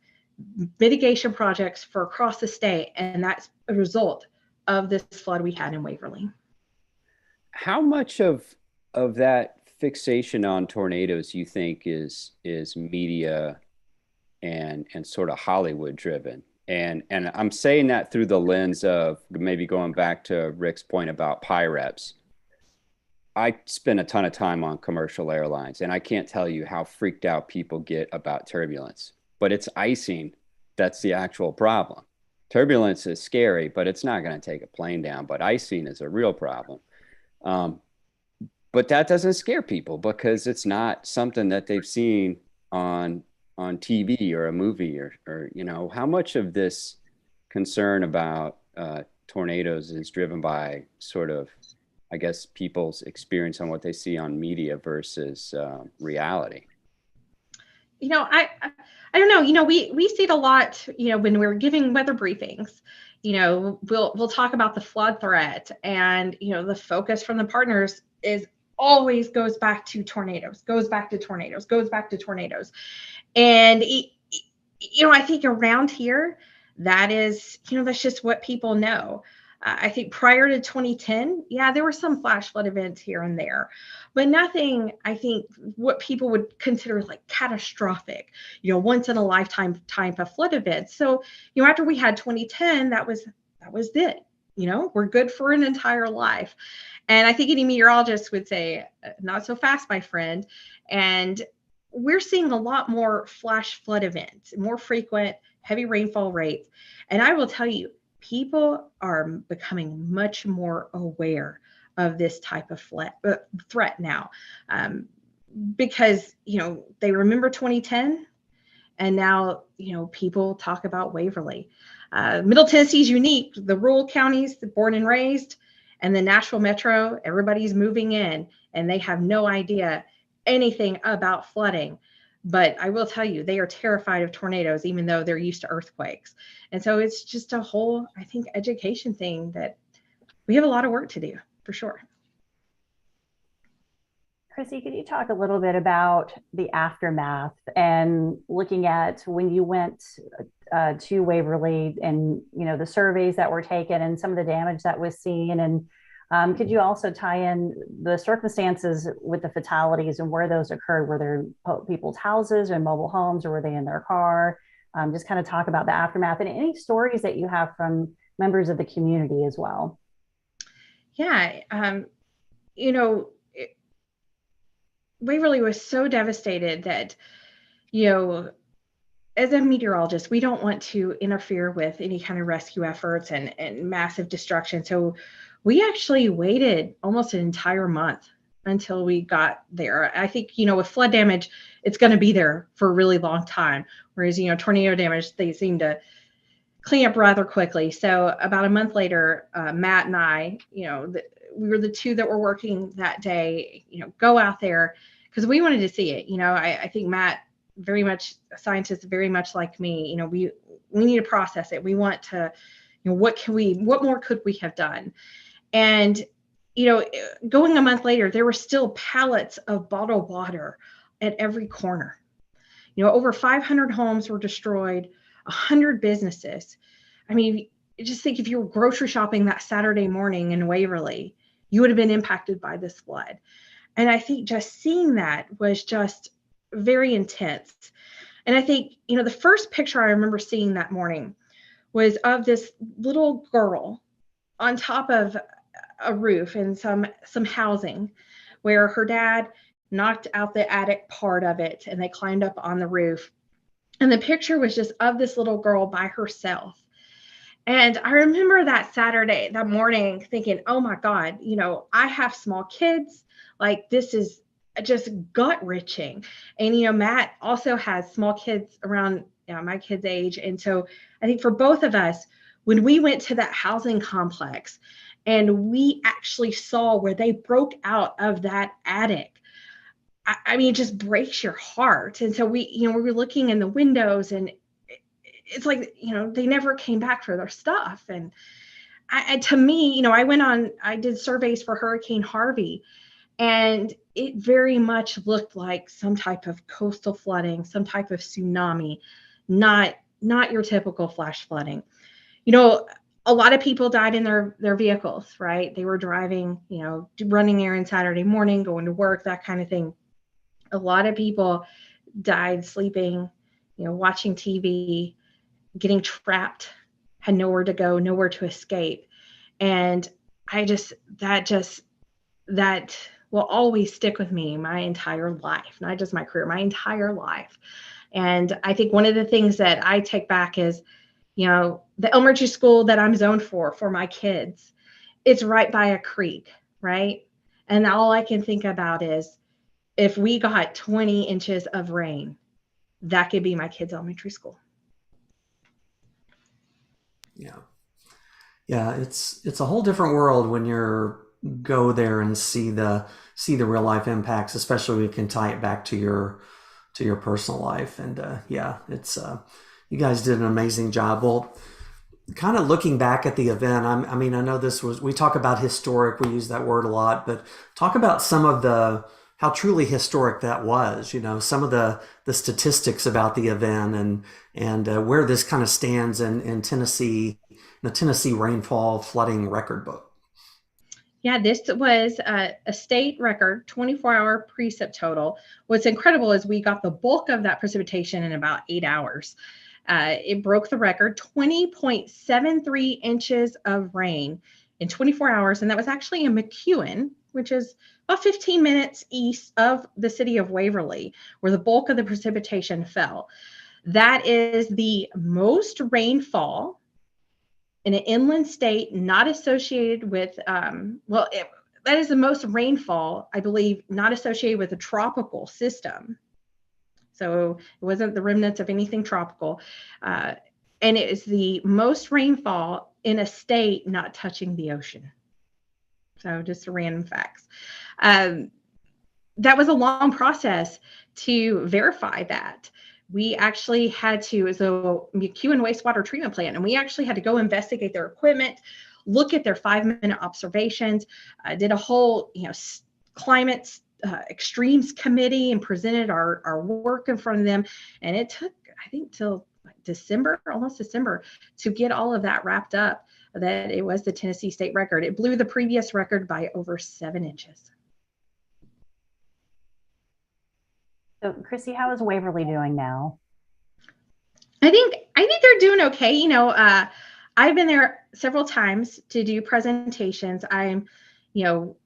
mitigation projects for across the state, and that's a result of this flood we had in Waverly. How much of that fixation on tornadoes you think is media and sort of Hollywood driven? And I'm saying that through the lens of maybe going back to Rick's point about PIREPs. I spend a ton of time on commercial airlines, and I can't tell you how freaked out people get about turbulence, but it's icing that's the actual problem. Turbulence is scary, but it's not going to take a plane down, but icing is a real problem. But that doesn't scare people because it's not something that they've seen on TV or a movie or how much of this concern about tornadoes is driven by sort of, I guess, people's experience on what they see on media versus reality. I don't know. We see it a lot, when we're giving weather briefings, we'll talk about the flood threat, and, the focus from the partners is always goes back to tornadoes. And, I think around here, that is, that's just what people know. I think prior to 2010, there were some flash flood events here and there, but nothing, I think, what people would consider like catastrophic, once in a lifetime type of flood events. So, after we had 2010, that was it. We're good for an entire life. And I think any meteorologist would say, not so fast, my friend. And we're seeing a lot more flash flood events, more frequent, heavy rainfall rates. And I will tell you, people are becoming much more aware of this type of threat now, because, they remember 2010, and now, people talk about Waverly. Middle Tennessee is unique. The rural counties, the born and raised, and the Nashville metro, everybody's moving in, and they have no idea anything about flooding. But I will tell you, they are terrified of tornadoes, even though they're used to earthquakes. And so it's just a whole, I think, education thing that we have a lot of work to do, for sure. Chrissy, could you talk a little bit about the aftermath and looking at when you went to Waverly and, the surveys that were taken and some of the damage that was seen? And could you also tie in the circumstances with the fatalities and where those occurred? Were there people's houses and mobile homes, or were they in their car? Just kind of talk about the aftermath and any stories that you have from members of the community as well. Yeah. Waverly was so devastated that, as a meteorologist, we don't want to interfere with any kind of rescue efforts and massive destruction. So we actually waited almost an entire month until we got there. I think, with flood damage, it's going to be there for a really long time. Whereas, tornado damage, they seem to clean up rather quickly. So about a month later, Matt and I, we were the two that were working that day, go out there because we wanted to see it. I think Matt, very much a scientist, very much like me, we need to process it. We want to, what more could we have done? And, going a month later, there were still pallets of bottled water at every corner. Over 500 homes were destroyed, 100 businesses. I mean, just think if you were grocery shopping that Saturday morning in Waverly, you would have been impacted by this flood. And I think just seeing that was just very intense. And I think, the first picture I remember seeing that morning was of this little girl on top of a roof in some housing, where her dad knocked out the attic part of it and they climbed up on the roof. And the picture was just of this little girl by herself. And I remember that Saturday, that morning, thinking, oh my God, I have small kids. Like, this is just gut wrenching. And, Matt also has small kids around my kid's age. And so I think for both of us, when we went to that housing complex and we actually saw where they broke out of that attic, I mean, it just breaks your heart. And so we were looking in the windows, and it's like, they never came back for their stuff. And to me, I did surveys for Hurricane Harvey, and it very much looked like some type of coastal flooding, some type of tsunami, not your typical flash flooding. A lot of people died in their vehicles, right? They were driving, running errands Saturday morning, going to work, that kind of thing. A lot of people died sleeping, watching TV, getting trapped, had nowhere to go, nowhere to escape. And that will always stick with me my entire life, not just my career, my entire life. And I think one of the things that I take back is, the elementary school that I'm zoned for my kids, it's right by a creek, right? And all I can think about is, if we got 20 inches of rain, that could be my kids' elementary school. Yeah, it's a whole different world when you go there and see the real life impacts, especially when you can tie it back to your personal life. And it's you guys did an amazing job. Well, kind of looking back at the event, I mean, I know we talk about historic, we use that word a lot, but talk about some of how truly historic that was, some of the statistics about the event and where this kind of stands in Tennessee, the Tennessee rainfall flooding record book. Yeah, this was a state record, 24-hour precip total. What's incredible is we got the bulk of that precipitation in about 8 hours. It broke the record, 20.73 inches of rain in 24 hours. And that was actually in McEwen, which is about 15 minutes east of the city of Waverly, where the bulk of the precipitation fell. That is the most rainfall in an inland state not associated with, that is the most rainfall, I believe, not associated with a tropical system. So it wasn't the remnants of anything tropical. And it is the most rainfall in a state not touching the ocean. So just random facts. That was a long process to verify that. We actually had to, as a McEwen wastewater treatment plant, and we actually had to go investigate their equipment, look at their 5-minute observations, did a whole, climate extremes committee and presented our work in front of them. And it took, I think, till almost December, to get all of that wrapped up, that it was the Tennessee state record. It blew the previous record by over 7 inches. So, Chrissy, how is Waverly doing now? I think they're doing okay. I've been there several times to do presentations. I know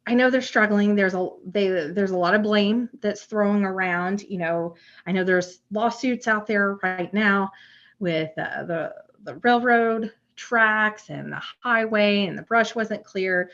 they're struggling. There's a lot of blame that's throwing around. I know there's lawsuits out there right now with the railroad tracks and the highway, and the brush wasn't clear.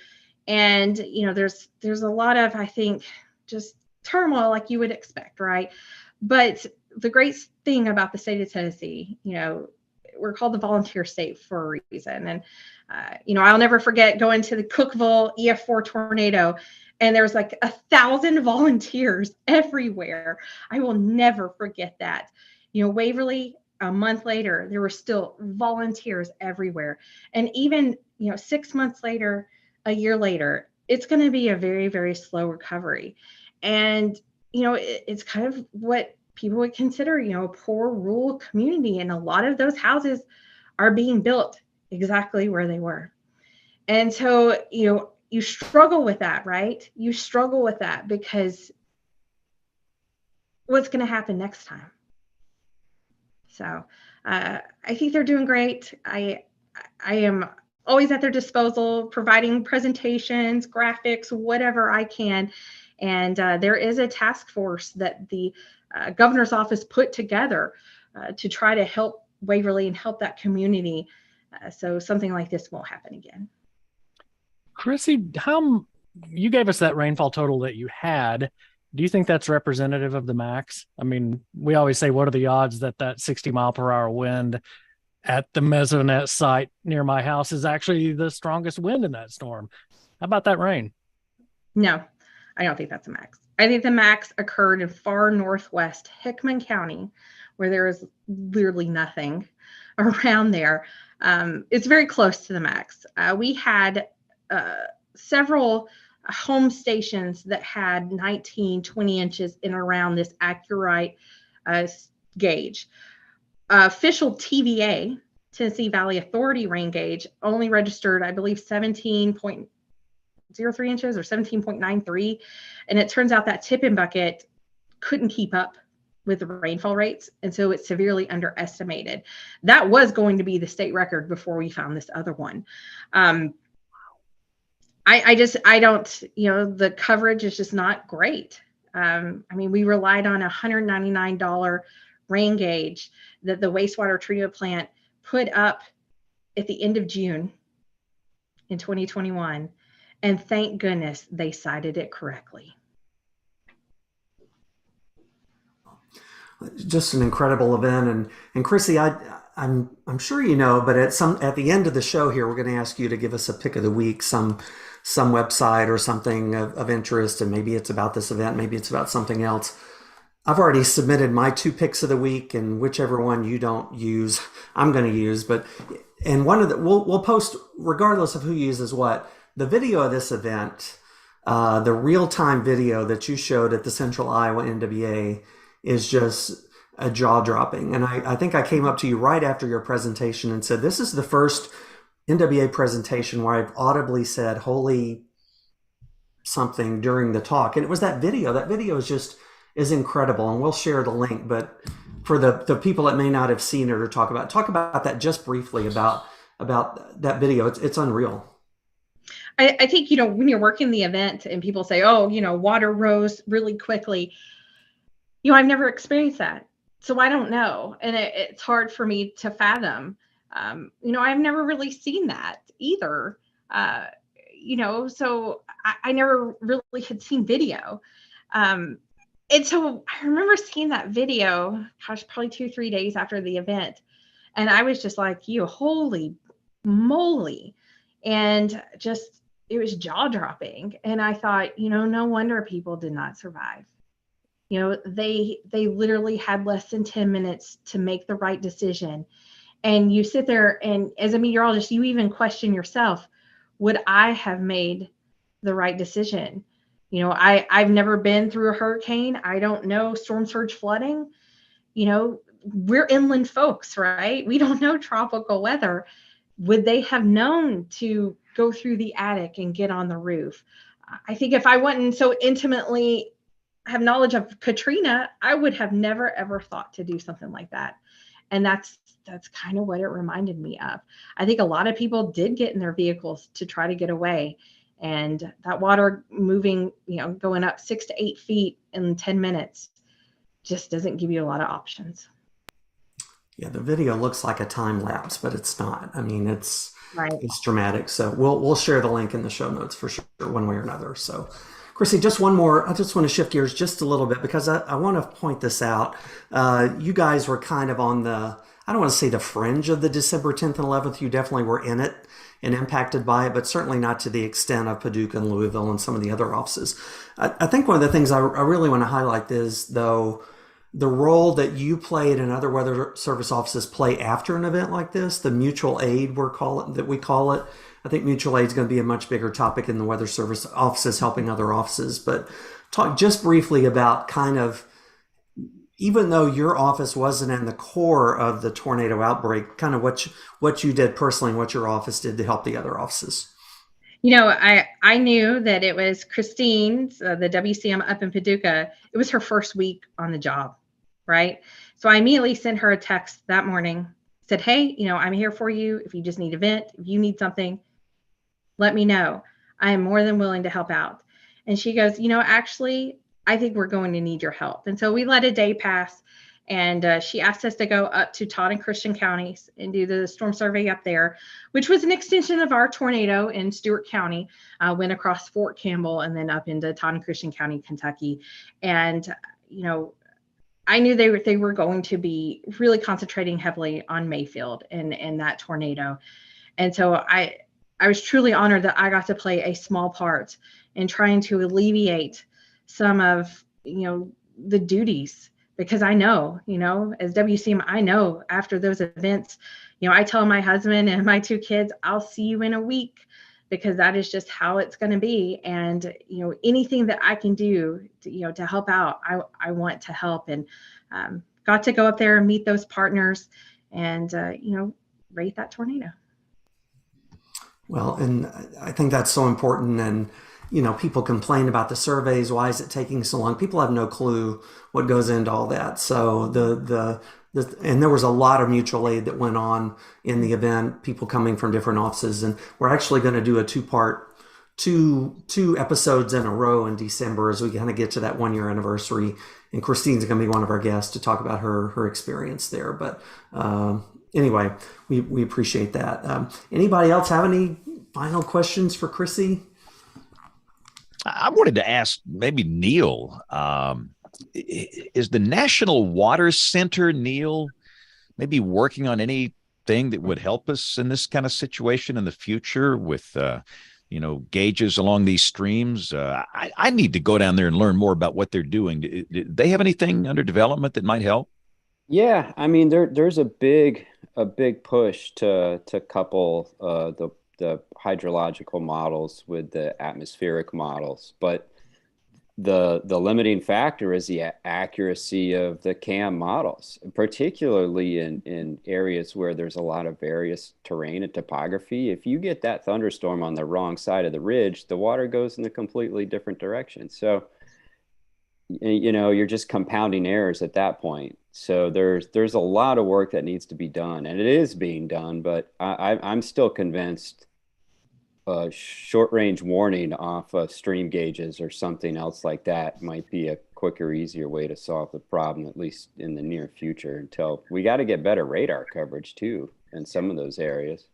And there's a lot of, I think, just turmoil like you would expect, right? But the great thing about the state of Tennessee, we're called the volunteer state for a reason. And, I'll never forget going to the Cookeville EF4 tornado, and there was like 1,000 volunteers everywhere. I will never forget that. Waverly, a month later, there were still volunteers everywhere. And even, 6 months later, a year later, it's going to be a very, very slow recovery. And, it's kind of what people would consider, a poor rural community. And a lot of those houses are being built exactly where they were. And so, you struggle with that, right? You struggle with that because what's going to happen next time? So I think they're doing great. I am always at their disposal, providing presentations, graphics, whatever I can. And there is a task force that the governor's office put together to try to help Waverly and help that community. So something like this won't happen again. Chrissy, how you gave us that rainfall total that you had. Do you think that's representative of the max? I mean, we always say, what are the odds that that 60-mile-per-hour wind at the Mesonet site near my house is actually the strongest wind in that storm? How about that rain? No, I don't think that's a max. I think the max occurred in far northwest Hickman County, where there is literally nothing around there. It's very close to the max. We had several home stations that had 19, 20 inches in around this accurate gauge. Official TVA, Tennessee Valley Authority rain gauge, only registered, I believe, 17.03 inches or 17.93. And it turns out that tip-in bucket couldn't keep up with the rainfall rates. And so it's severely underestimated. That was going to be the state record before we found this other one. I don't, the coverage is just not great. I mean, we relied on a $199 rain gauge that the wastewater treatment plant put up at the end of June in 2021. And thank goodness they cited it correctly. Just an incredible event. And Chrissy, I'm sure you know, but at the end of the show here, we're going to ask you to give us a pick of the week, some website or something of interest, and maybe it's about this event, maybe it's about something else. I've already submitted my 2 picks of the week, and whichever one you don't use, I'm going to use. And one of we'll post regardless of who uses what. The video of this event, the real-time video that you showed at the Central Iowa NWA, is just a jaw-dropping. And I think I came up to you right after your presentation and said, this is the first NWA presentation where I've audibly said, holy something during the talk. And it was that video. That video is incredible. And we'll share the link. But for the people that may not have seen it or talk about that just briefly about that video. It's unreal. I think, when you're working the event and people say, oh, water rose really quickly, I've never experienced that. So I don't know. And it's hard for me to fathom. I've never really seen that either. So I never really had seen video. And so I remember seeing that video, probably 2-3 days after the event. And I was just like, holy moly. And it was jaw dropping. And I thought, no wonder people did not survive. They literally had less than 10 minutes to make the right decision. And you sit there and as a meteorologist, you even question yourself, would I have made the right decision? I've never been through a hurricane. I don't know storm surge flooding. We're inland folks, right? We don't know tropical weather. Would they have known to go through the attic and get on the roof? I think if I wasn't so intimately have knowledge of Katrina, I would have never, ever thought to do something like that. And that's kind of what it reminded me of. I think a lot of people did get in their vehicles to try to get away. And that water moving, going up 6 to 8 feet in 10 minutes just doesn't give you a lot of options. Yeah, the video looks like a time lapse, but it's not. I mean, it's dramatic. So we'll share the link in the show notes for sure, one way or another. So Chrissy, just one more. I just want to shift gears just a little bit because I want to point this out. You guys were kind of on I don't want to say the fringe of the December 10th and 11th. You definitely were in it and impacted by it, but certainly not to the extent of Paducah and Louisville and some of the other offices. I think one of the things I really want to highlight is, though, the role that you played and other weather service offices play after an event like this, the mutual aid we call it. I think mutual aid is going to be a much bigger topic in the weather service offices helping other offices. But talk just briefly about kind of, even though your office wasn't in the core of the tornado outbreak, kind of what you did personally and what your office did to help the other offices. I knew that it was Christine's, the WCM up in Paducah. It was her first week on the job. right? So I immediately sent her a text that morning, said, hey, I'm here for you. If you just need a vent, if you need something, let me know. I am more than willing to help out. And she goes, actually, I think we're going to need your help. And so we let a day pass, and she asked us to go up to Todd and Christian counties and do the storm survey up there, which was an extension of our tornado in Stewart County, went across Fort Campbell and then up into Todd and Christian County, Kentucky. And, I knew they were going to be really concentrating heavily on Mayfield and that tornado. And so I was truly honored that I got to play a small part in trying to alleviate some of, the duties, because I know, as WCM, I know after those events, I tell my husband and my 2 kids, I'll see you in a week, because that is just how it's going to be. And, anything that I can do to help out, I want to help. And got to go up there and meet those partners and, rate that tornado. Well, and I think that's so important. And, people complain about the surveys. Why is it taking so long? People have no clue what goes into all that. So and there was a lot of mutual aid that went on in the event, people coming from different offices. And we're actually going to do a 2-part, two episodes in a row in December as we kind of get to that 1-year anniversary. And Christine's going to be one of our guests to talk about her experience there. But anyway, we appreciate that. Anybody else have any final questions for Chrissy? I wanted to ask maybe Neil, is the National Water Center, Neil, maybe working on anything that would help us in this kind of situation in the future with, gauges along these streams? I need to go down there and learn more about what they're doing. Do they have anything under development that might help? Yeah, I mean, there's a big push to couple the hydrological models with the atmospheric models, but the limiting factor is the accuracy of the CAM models, particularly in areas where there's a lot of various terrain and topography. If you get that thunderstorm on the wrong side of the ridge, the water goes in a completely different direction. So you're just compounding errors at that point. So there's a lot of work that needs to be done, and it is being done, but I'm still convinced short range warning off of stream gauges or something else like that might be a quicker, easier way to solve the problem, at least in the near future, until we got to get better radar coverage too in some of those areas.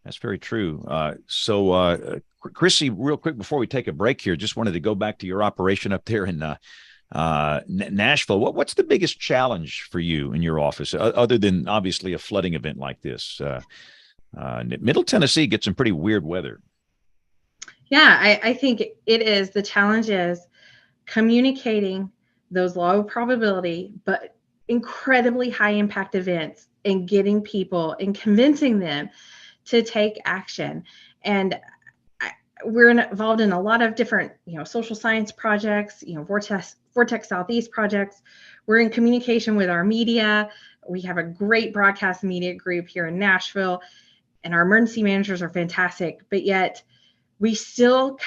That's very true. So Chrissy, real quick before we take a break here, just wanted to go back to your operation up there in Nashville. What's the biggest challenge for you in your office, other than obviously a flooding event like this? Middle Tennessee gets some pretty weird weather. Yeah, I think it is. The challenge is communicating those low probability, but incredibly high impact events and getting people and convincing them to take action. And we're involved in a lot of different, social science projects, Vortex Southeast projects. We're in communication with our media. We have a great broadcast media group here in Nashville, and our emergency managers are fantastic. But yet we still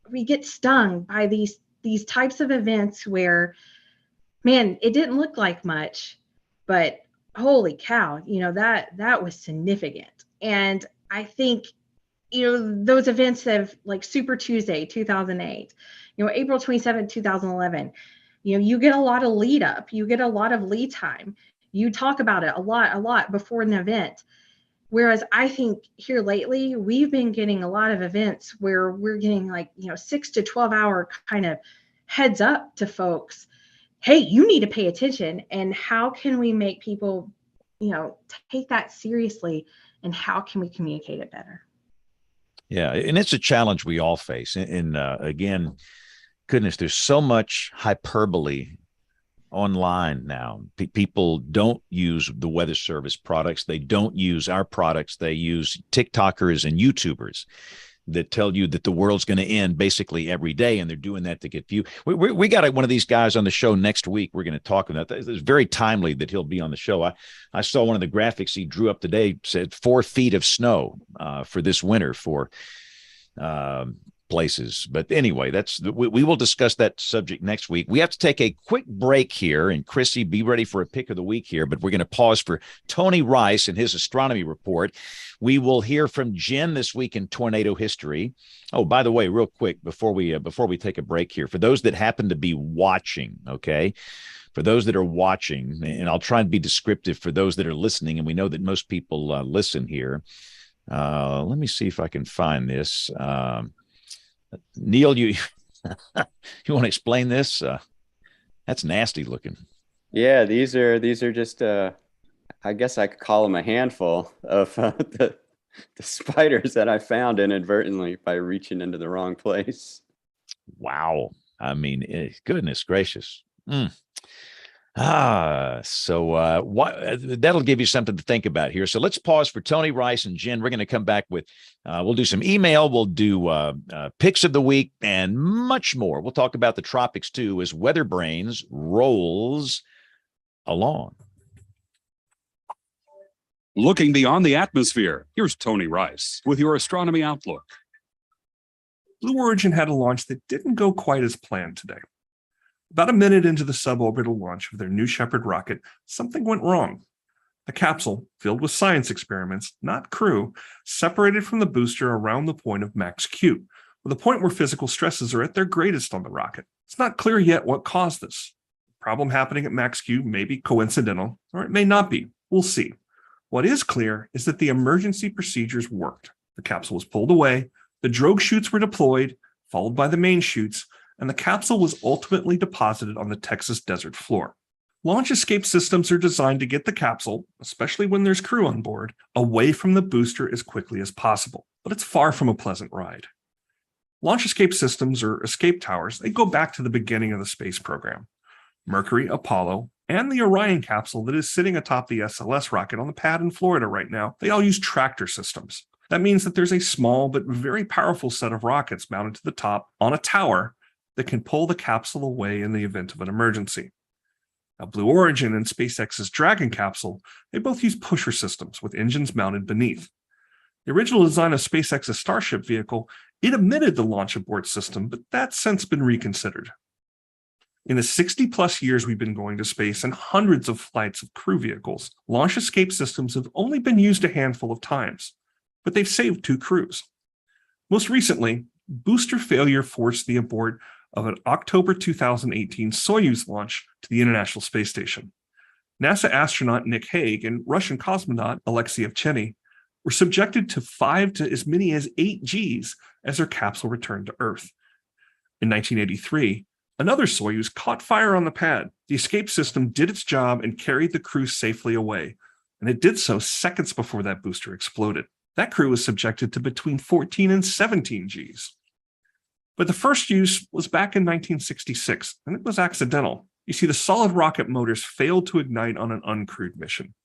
we get stung by these types of events where, man, it didn't look like much, but holy cow, that was significant. And I think, those events of like Super Tuesday, 2008, April 27, 2011, you get a lot of lead up, you get a lot of lead time. You talk about it a lot before an event. Whereas I think here lately, we've been getting a lot of events where we're getting 6 to 12 hour kind of heads up to folks. Hey, you need to pay attention. And how can we make people, take that seriously? And how can we communicate it better? Yeah, and it's a challenge we all face. And again, goodness, there's so much hyperbole online now. People don't use the Weather Service products. They don't use our products. They use TikTokers and YouTubers that tell you that the world's going to end basically every day, and they're doing that to get view. We got one of these guys on the show next week. We're going to talk about that. It's very timely that he'll be on the show. I saw one of the graphics he drew up today, said 4 feet of snow for this winter for places. But anyway, we will discuss that subject next week. We have to take a quick break here, and Chrissy, be ready for a pick of the week here, but we're going to pause for Tony Rice and his astronomy report. We will hear from Jen this week in tornado history. Oh, by the way, real quick, before we take a break here, for those that happen to be watching, okay, for those that are watching, and I'll try and be descriptive for those that are listening, and we know that most people listen here. Let me see if I can find this. Neil, you you want to explain this? That's nasty looking. Yeah, these are just I guess I could call them a handful of the spiders that I found inadvertently by reaching into the wrong place. Wow. I mean, goodness gracious. That'll give you something to think about here. So let's pause for Tony Rice and Jen. We're going to come back with, we'll do some email. We'll do picks of the week and much more. We'll talk about the tropics too as WeatherBrains rolls along. Looking beyond the atmosphere, here's Tony Rice with your astronomy outlook. Blue Origin had a launch that didn't go quite as planned today. About a minute into the suborbital launch of their New Shepard rocket, something went wrong. The capsule, filled with science experiments, not crew, separated from the booster around the point of max Q, or the point where physical stresses are at their greatest on the rocket. It's not clear yet what caused this. The problem happening at max Q may be coincidental, or it may not be. We'll see. What is clear is that the emergency procedures worked. The capsule was pulled away, the drogue chutes were deployed, followed by the main chutes, and the capsule was ultimately deposited on the Texas desert floor. Launch escape systems are designed to get the capsule, especially when there's crew on board, away from the booster as quickly as possible, but it's far from a pleasant ride. Launch escape systems, or escape towers, they go back to the beginning of the space program. Mercury, Apollo, and the Orion capsule that is sitting atop the SLS rocket on the pad in Florida right now, they all use tractor systems. That means that there's a small but very powerful set of rockets mounted to the top on a tower that can pull the capsule away in the event of an emergency. Now, Blue Origin and SpaceX's Dragon capsule, they both use pusher systems with engines mounted beneath. The original design of SpaceX's Starship vehicle, it omitted the launch abort system, but that's since been reconsidered. In the 60-plus years we've been going to space and hundreds of flights of crew vehicles, launch escape systems have only been used a handful of times, but they've saved 2 crews. Most recently, booster failure forced the abort of an October 2018 Soyuz launch to the International Space Station. NASA astronaut Nick Hague and Russian cosmonaut Alexei Yevgeny were subjected to 5 to as many as 8 Gs as their capsule returned to Earth. In 1983, another Soyuz caught fire on the pad. The escape system did its job and carried the crew safely away, and it did so seconds before that booster exploded. That crew was subjected to between 14 and 17 Gs. But the first use was back in 1966, and it was accidental. You see, the solid rocket motors failed to ignite on an uncrewed mission.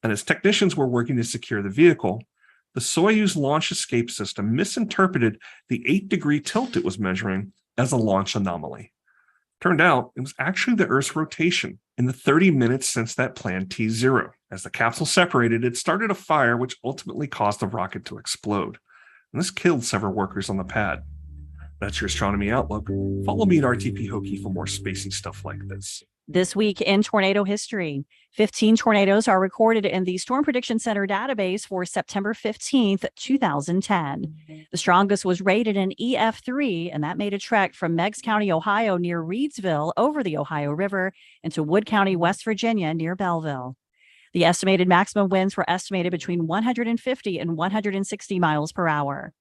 And as technicians were working to secure the vehicle, the Soyuz launch escape system misinterpreted the 8-degree tilt it was measuring as a launch anomaly. Turned out, it was actually the Earth's rotation in the 30 minutes since that planned T0. As the capsule separated, it started a fire which ultimately caused the rocket to explode. And this killed several workers on the pad. That's your astronomy outlook. Follow me at RTP Hokie for more spacey stuff like this. This week in tornado history, 15 tornadoes are recorded in the Storm Prediction Center database for September 15th, 2010. The strongest was rated an EF3, and that made a trek from Meigs County, Ohio, near Reedsville over the Ohio River into Wood County, West Virginia, near Belleville. The estimated maximum winds were estimated between 150 and 160 miles per hour.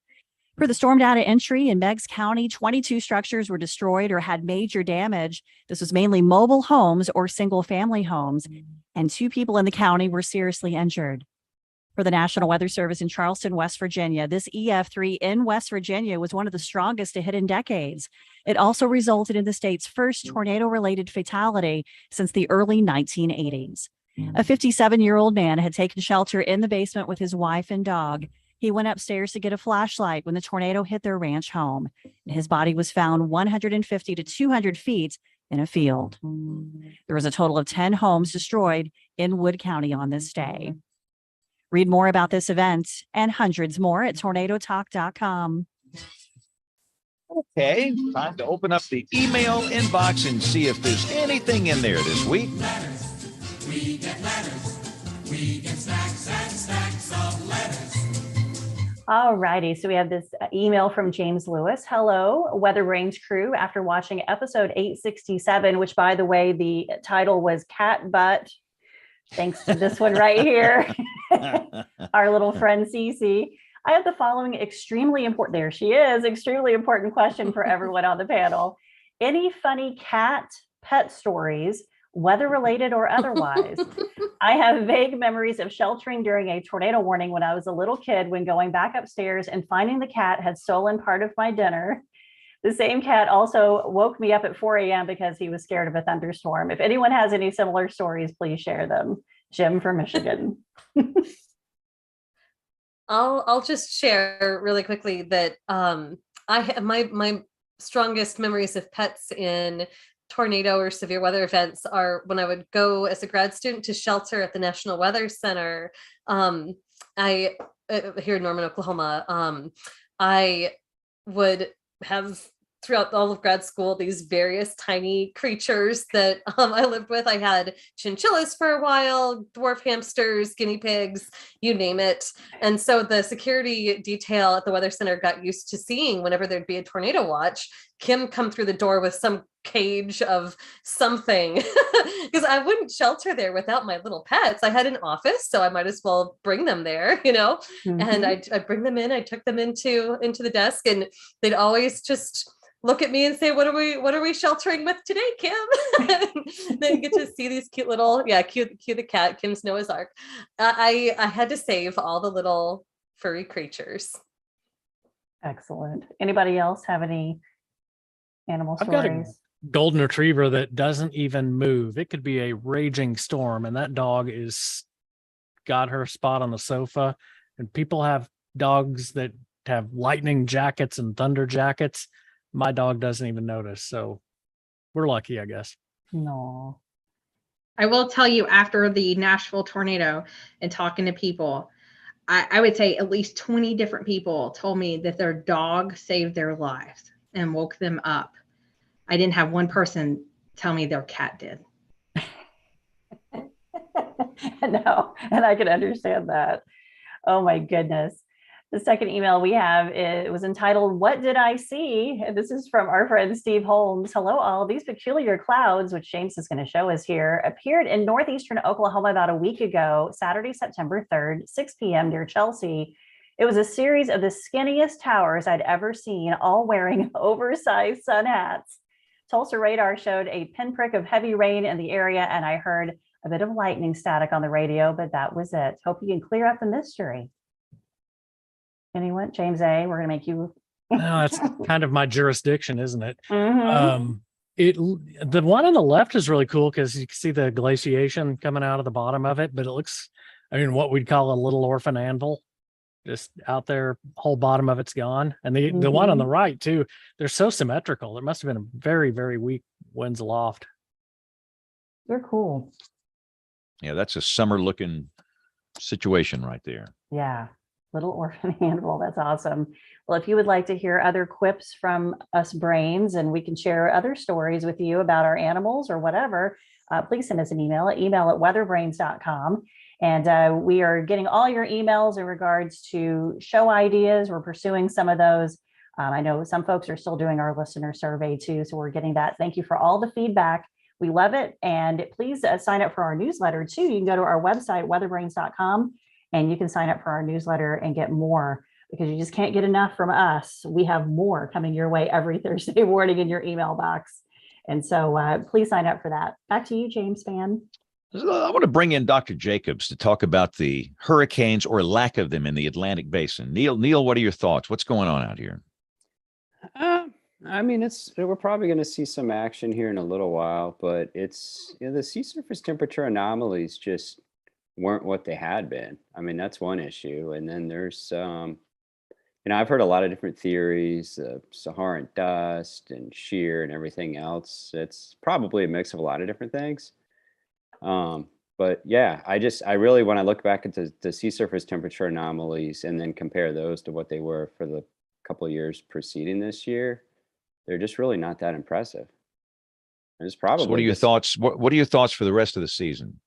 For the storm data entry in Meigs County, 22 structures were destroyed or had major damage. This was mainly mobile homes or single-family homes, and 2 people in the county were seriously injured. For the National Weather Service in Charleston, West Virginia, this EF3 in West Virginia was one of the strongest to hit in decades. It also resulted in the state's first tornado-related fatality since the early 1980s. A 57-year-old man had taken shelter in the basement with his wife and dog. He went upstairs to get a flashlight when the tornado hit their ranch home. His body was found 150 to 200 feet in a field. There was a total of 10 homes destroyed in Wood County on this day. Read more about this event and hundreds more at tornadotalk.com. Okay, time to open up the email inbox and see if there's anything in there this week. Letters. We get letters. We get stacks and stacks of letters. All righty. So we have this email from James Lewis. Hello, WeatherBrains crew. After watching episode 867, which, by the way, the title was Cat Butt, thanks to this one right here, our little friend Cece, I have the following extremely important, there she is, extremely important question for everyone on the panel. Any funny cat pet stories, weather related or otherwise? I have vague memories of sheltering during a tornado warning when I was a little kid, when going back upstairs and finding the cat had stolen part of my dinner. The same cat also woke me up at 4 a.m. because he was scared of a thunderstorm. If anyone has any similar stories, please share them. Jim from Michigan. I'll just share really quickly that I have my strongest memories of pets in tornado or severe weather events are when I would go as a grad student to shelter at the National Weather Center. I here in Norman, Oklahoma. I would have throughout all of grad school these various tiny creatures that I lived with. I had chinchillas for a while, dwarf hamsters, guinea pigs, you name it. And so the security detail at the Weather Center got used to seeing, whenever there'd be a tornado watch, Kim come through the door with some cage of something, because I wouldn't shelter there without my little pets. I had an office, so I might as well bring them there, and I'd bring them in. I took them into the desk, and they'd always just look at me and say, what are we sheltering with today, Kim? Then you get to see these cute little, cute the cat, Kim's Noah's Ark. I had to save all the little furry creatures. Excellent. Anybody else have any animal stories? I've got a golden retriever that doesn't even move. It could be a raging storm, and that dog is got her spot on the sofa. And people have dogs that have lightning jackets and thunder jackets. My dog doesn't even notice. So we're lucky, I guess. No. I will tell you, after the Nashville tornado and talking to people, I would say at least 20 different people told me that their dog saved their lives and woke them up. I didn't have one person tell me their cat did. No, and I can understand that. Oh my goodness. The second email we have, it was entitled, What Did I See? And this is from our friend Steve Holmes. Hello, all. These peculiar clouds, which James is going to show us here, appeared in northeastern Oklahoma about a week ago, Saturday, September 3rd, 6 p.m. near Chelsea. It was a series of the skinniest towers I'd ever seen, all wearing oversized sun hats. Tulsa radar showed a pinprick of heavy rain in the area, and I heard a bit of lightning static on the radio, but that was it. Hope you can clear up the mystery. Anyone? James A., we're going to make you. No, that's kind of my jurisdiction, isn't it? Mm-hmm. The one on the left is really cool because you can see the glaciation coming out of the bottom of it, but it looks, what we'd call a little orphan anvil, just out there, whole bottom of it's gone. And the one on the right too, they're so symmetrical. There must have been a very, very weak winds aloft. They're cool. Yeah, that's a summer looking situation right there. Yeah. Little orphan anvil. That's awesome. Well, if you would like to hear other quips from us brains, and we can share other stories with you about our animals or whatever, please send us an email at weatherbrains.com. And we are getting all your emails in regards to show ideas. We're pursuing some of those. I know some folks are still doing our listener survey too, so we're getting that. Thank you for all the feedback. We love it. And please sign up for our newsletter too. You can go to our website, weatherbrains.com. And you can sign up for our newsletter and get more, because you just can't get enough from us. We have more coming your way every Thursday morning in your email box. And so please sign up for that. Back to you, James Fan. I want to bring in Dr. Jacobs to talk about the hurricanes or lack of them in the Atlantic Basin. Neil, what are your thoughts? What's going on out here? We're probably going to see some action here in a little while, but it's the sea surface temperature anomalies just weren't what they had been. That's one issue. And then there's I've heard a lot of different theories of Saharan dust and shear and everything else. It's probably a mix of a lot of different things. But yeah, I really, when I look back at the sea surface temperature anomalies and then compare those to what they were for the couple of years preceding this year, they're just really not that impressive. And it's probably So what are your thoughts? What are your thoughts for the rest of the season?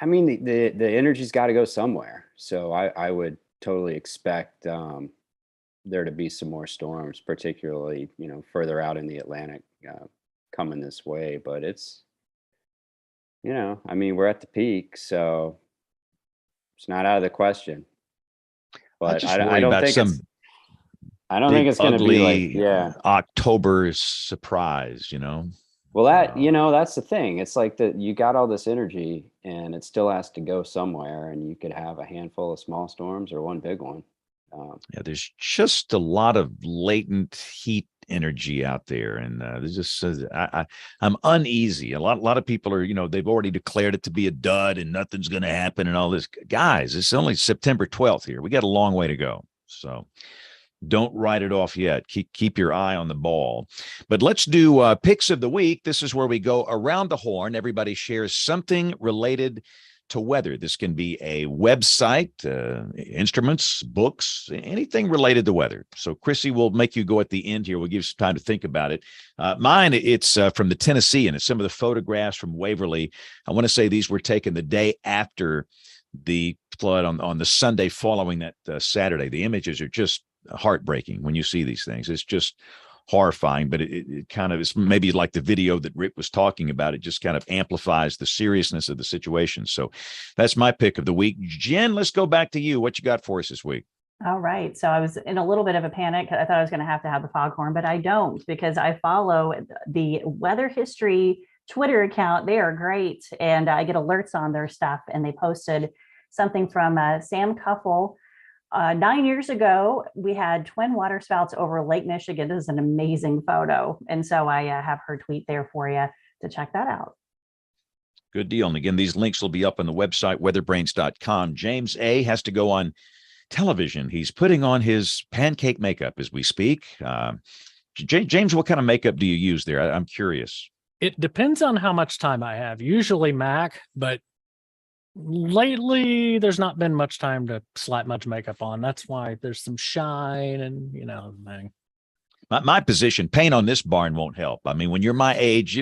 I mean, the energy's got to go somewhere. So I would totally expect there to be some more storms, particularly, further out in the Atlantic coming this way. But it's, I mean, we're at the peak, so it's not out of the question. But I don't think it's, I don't think it's going to be like, October surprise, Well, that's the thing. It's like that you got all this energy and it still has to go somewhere, and you could have a handful of small storms or one big one. Yeah, there's just a lot of latent heat energy out there, and there's just I'm uneasy. A lot of people are, they've already declared it to be a dud and nothing's going to happen and all this. Guys, it's only September 12th here. We got a long way to go. So don't write it off yet. Keep your eye on the ball. But let's do picks of the week. This is where we go around the horn. Everybody shares something related to weather. This can be a website, instruments, books, anything related to weather. So Chrissy will make you go at the end here. We'll give you some time to think about it. Mine, it's from the Tennessean. It's some of the photographs from Waverly. I want to say these were taken the day after the flood on the Sunday following that Saturday. The images are just heartbreaking when you see these things. It's just horrifying, but it kind of is maybe like the video that Rick was talking about. It just kind of amplifies the seriousness of the situation. So that's my pick of the week. Jen, let's go back to you. What you got for us this week? All right. So I was in a little bit of a panic. I thought I was going to have the foghorn, but I don't, because I follow the Weather History Twitter account. They are great. And I get alerts on their stuff. And they posted something from Sam Cuffle. 9 years ago, we had twin waterspouts over Lake Michigan. This is an amazing photo. And so I have her tweet there for you to check that out. Good deal. And again, these links will be up on the website, weatherbrains.com. James A. has to go on television. He's putting on his pancake makeup as we speak. James, what kind of makeup do you use there? I'm curious. It depends on how much time I have. Usually MAC, but lately there's not been much time to slap much makeup on. That's why there's some shine and thing. My position, paint on this barn won't help. I mean, when you're my age,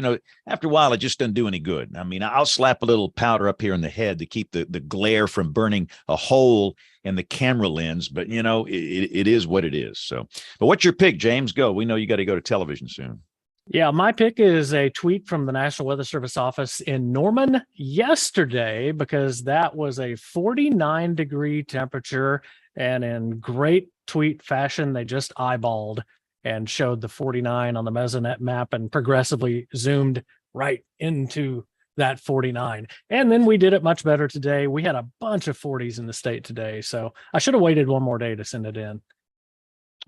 after a while it just doesn't do any good. I mean, I'll slap a little powder up here in the head to keep the glare from burning a hole in the camera lens, but it is what it is. So, but what's your pick, James? Go. We know you got to go to television soon. Yeah, my pick is a tweet from the National Weather Service office in Norman yesterday, because that was a 49-degree temperature, and in great tweet fashion, they just eyeballed and showed the 49 on the Mesonet map and progressively zoomed right into that 49. And then we did it much better today. We had a bunch of 40s in the state today, so I should have waited one more day to send it in.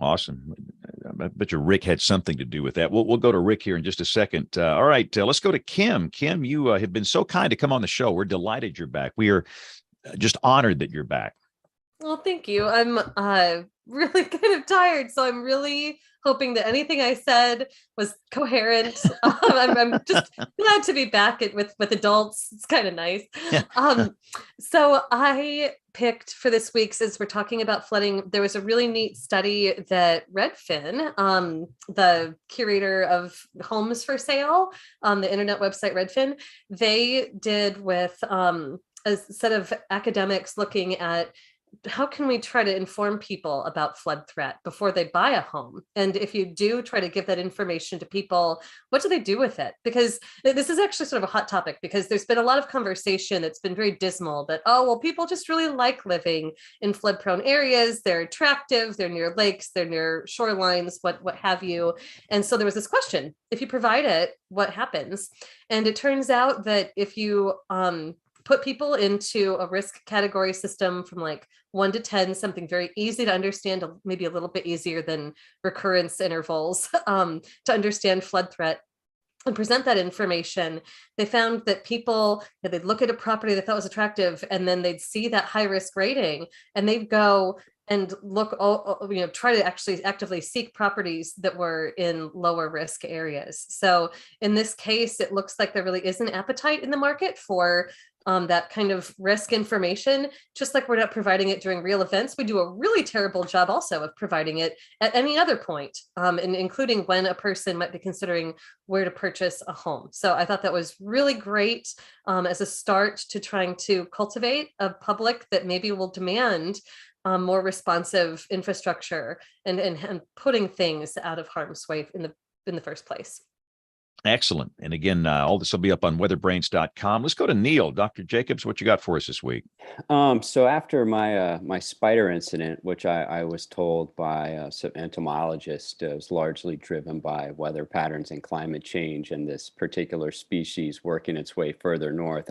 Awesome. I bet you Rick had something to do with that. We'll go to Rick here in just a second. All right, let's go to Kim. Kim, you have been so kind to come on the show. We're delighted you're back. We are just honored that you're back. Well, thank you. I'm really kind of tired, so I'm really hoping that anything I said was coherent. I'm just glad to be back with adults. It's kind of nice. So I picked for this week, since we're talking about flooding, there was a really neat study that Redfin, the curator of homes for sale on the internet website Redfin, they did with a set of academics looking at how can we try to inform people about flood threat before they buy a home? And if you do try to give that information to people, what do they do with it? Because this is actually sort of a hot topic, because there's been a lot of conversation that's been very dismal that, people just really like living in flood prone areas. They're attractive. They're near lakes. They're near shorelines, what have you. And so there was this question, if you provide it, what happens? And it turns out that if you put people into a risk category system from like 1 to 10, something very easy to understand, maybe a little bit easier than recurrence intervals, to understand flood threat and present that information, they found that people, they'd look at a property they thought was attractive, and then they'd see that high risk rating and they'd go, and look, try to actually actively seek properties that were in lower risk areas. So in this case, it looks like there really is an appetite in the market for that kind of risk information. Just like we're not providing it during real events, we do a really terrible job also of providing it at any other point, and including when a person might be considering where to purchase a home. So I thought that was really great as a start to trying to cultivate a public that maybe will demand more responsive infrastructure and putting things out of harm's way in the first place. Excellent. And again, all this will be up on weatherbrains.com. Let's go to Neil. Dr. Jacobs, what you got for us this week? So after my my spider incident, which I was told by some entomologists was largely driven by weather patterns and climate change and this particular species working its way further north,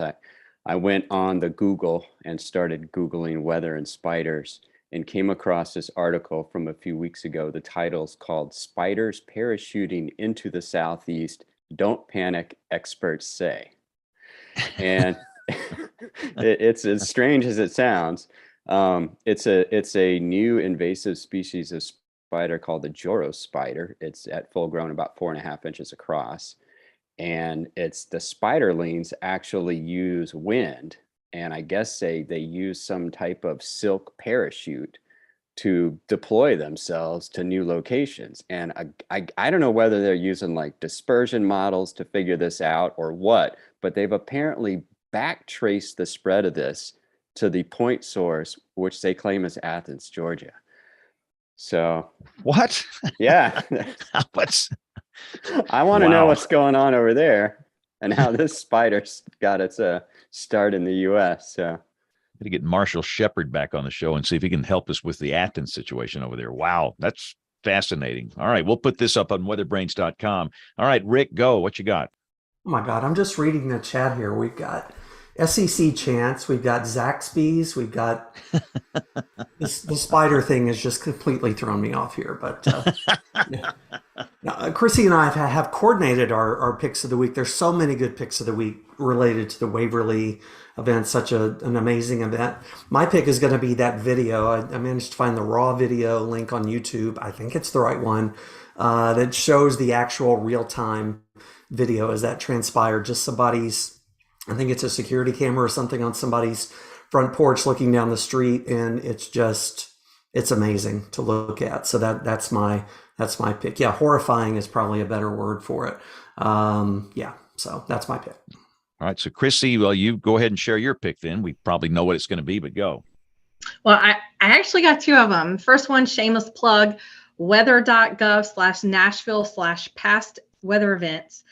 I went on the Google and started Googling weather and spiders and came across this article from a few weeks ago. The title's called "Spiders Parachuting into the Southeast. Don't Panic, Experts Say." And it's as strange as it sounds. It's a new invasive species of spider called the Joros spider. It's at full grown, about 4.5 inches across. And it's the spiderlings actually use wind, and I guess they use some type of silk parachute to deploy themselves to new locations. And I don't know whether they're using like dispersion models to figure this out or what, but they've apparently backtraced the spread of this to the point source, which they claim is Athens, Georgia. So what? Yeah. I want to know what's going on over there and how this spider's got its start in the U.S. So to get Marshall Shepard back on the show and see if he can help us with the Athens situation over there. Wow, that's fascinating. All right, we'll put this up on weatherbrains.com. All right, Rick, go. What you got? Oh my God, I'm just reading the chat here. We've got SEC chants, we've got Zaxby's, we've got the spider thing has just completely thrown me off here. But yeah. Now, Chrissy and I have coordinated our picks of the week. There's so many good picks of the week related to the Waverly event, such an amazing event. My pick is going to be that video. I managed to find the raw video link on YouTube. I think it's the right one that shows the actual real-time video as that transpired. Just somebody's, I think it's a security camera or something on somebody's front porch looking down the street, and it's amazing to look at. So that's my pick. Yeah, horrifying is probably a better word for it. Yeah, so that's my pick. All right, so Chrissy, well, you go ahead and share your pick then. We probably know what it's going to be, but go. Well, I actually got two of them. First one, shameless plug, weather.gov/Nashville/past weather events.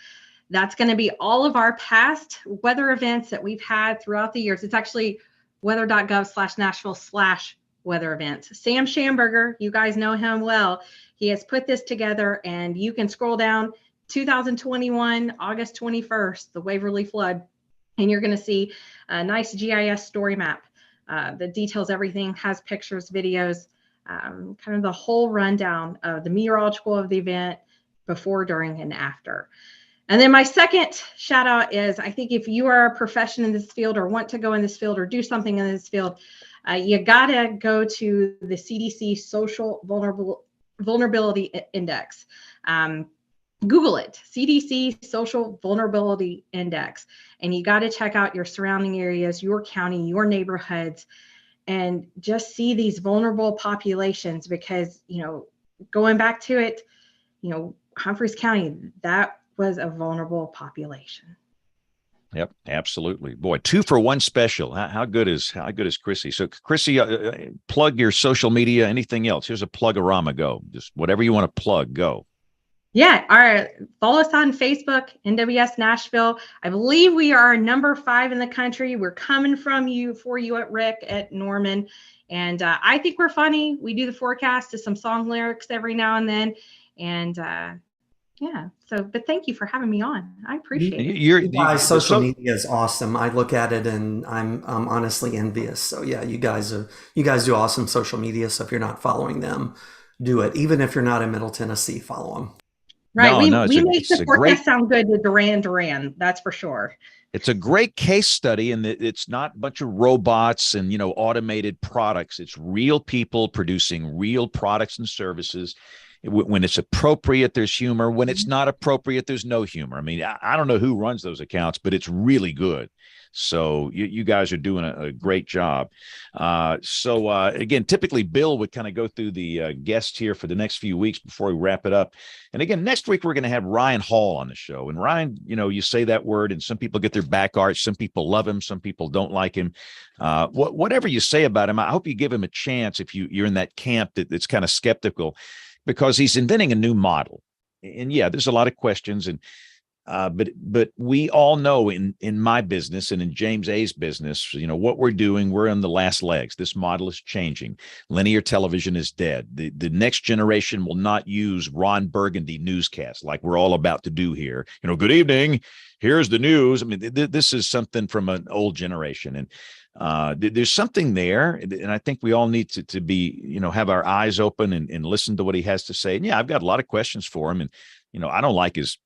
That's going to be all of our past weather events that we've had throughout the years. It's actually weather.gov/Nashville/weather events. Sam Schamberger, you guys know him well. He has put this together, and you can scroll down 2021, August 21st, the Waverly flood, and you're going to see a nice GIS story map that details everything, has pictures, videos, kind of the whole rundown of the meteorological of the event before, during, and after. And then my second shout out is, I think if you are a profession in this field or want to go in this field or do something in this field, you got to go to the CDC Social Vulnerability Index. Google it, CDC Social Vulnerability Index, and you got to check out your surrounding areas, your county, your neighborhoods, and just see these vulnerable populations, because, going back to it, Humphreys County, that was a vulnerable population. Yep, absolutely. Boy, 2-for-1 special. How good is Chrissy? So Chrissy, plug your social media, anything else. Here's a plug-a-rama, go. Just whatever you want to plug, go. Yeah, all right. Follow us on Facebook, NWS Nashville. I believe we are number 5 in the country. We're coming for you at Rick, at Norman. And I think we're funny. We do the forecast to some song lyrics every now and then. And yeah, but thank you for having me on. I appreciate it. You guys, social media is awesome. I look at it and I'm honestly envious. So yeah, you guys do awesome social media. So if you're not following them, do it. Even if you're not in Middle Tennessee, follow them. Right. We make the forecast sound good to Duran. That's for sure. It's a great case study, and it's not a bunch of robots and, automated products. It's real people producing real products and services. When it's appropriate, there's humor. When it's not appropriate, there's no humor. I mean, I don't know who runs those accounts, but it's really good. So you guys are doing a great job. Again, typically Bill would kind of go through the guests here for the next few weeks before we wrap it up. And again, next week, we're going to have Ryan Hall on the show. And Ryan, you say that word and some people get their back arched. Some people love him. Some people don't like him. Whatever you say about him, I hope you give him a chance if you're in that camp that's kind of skeptical, because he's inventing a new model. And yeah, there's a lot of questions. And but we all know in my business and in James A's business, what we're doing, we're on the last legs. This model is changing. Linear television is dead. The next generation will not use Ron Burgundy newscasts like we're all about to do here. Good evening. Here's the news. I mean, this is something from an old generation. And there's something there. And I think we all need to be, have our eyes open and listen to what he has to say. And yeah, I've got a lot of questions for him. And, I don't like his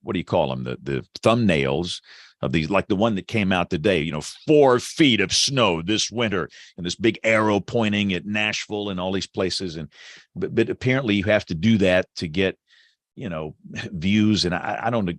what do you call them? The thumbnails of these, like the one that came out today, 4 feet of snow this winter, and this big arrow pointing at Nashville and all these places. But apparently you have to do that to get, views. And I don't know,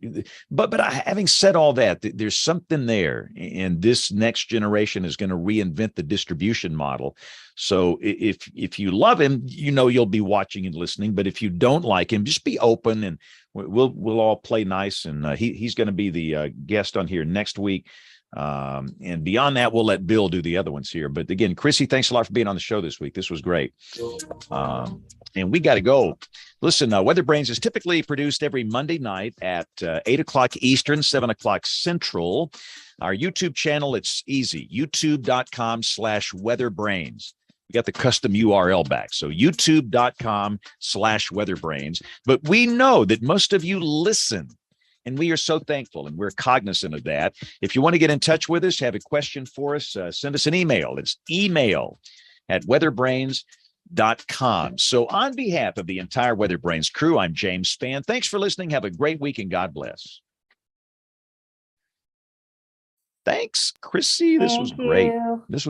but having said all that, there's something there, and this next generation is going to reinvent the distribution model. So if you love him, you'll be watching and listening. But if you don't like him, just be open, and we'll all play nice. And he's going to be the guest on here next week. And beyond that, we'll let Bill do the other ones here. But again, Chrissy, thanks a lot for being on the show this week. This was great. And we got to go. Listen, WeatherBrains is typically produced every Monday night at 8 o'clock Eastern, 7 o'clock Central. Our YouTube channel, it's easy, youtube.com/WeatherBrains. We got the custom URL back. So youtube.com/WeatherBrains. But we know that most of you listen, and we are so thankful, and we're cognizant of that. If you want to get in touch with us, have a question for us, send us an email. It's email@weatherbrains.com. So on behalf of the entire WeatherBrains crew, I'm James Spann. Thanks for listening. Have a great week, and God bless. Thanks, Chrissy. This was great. This was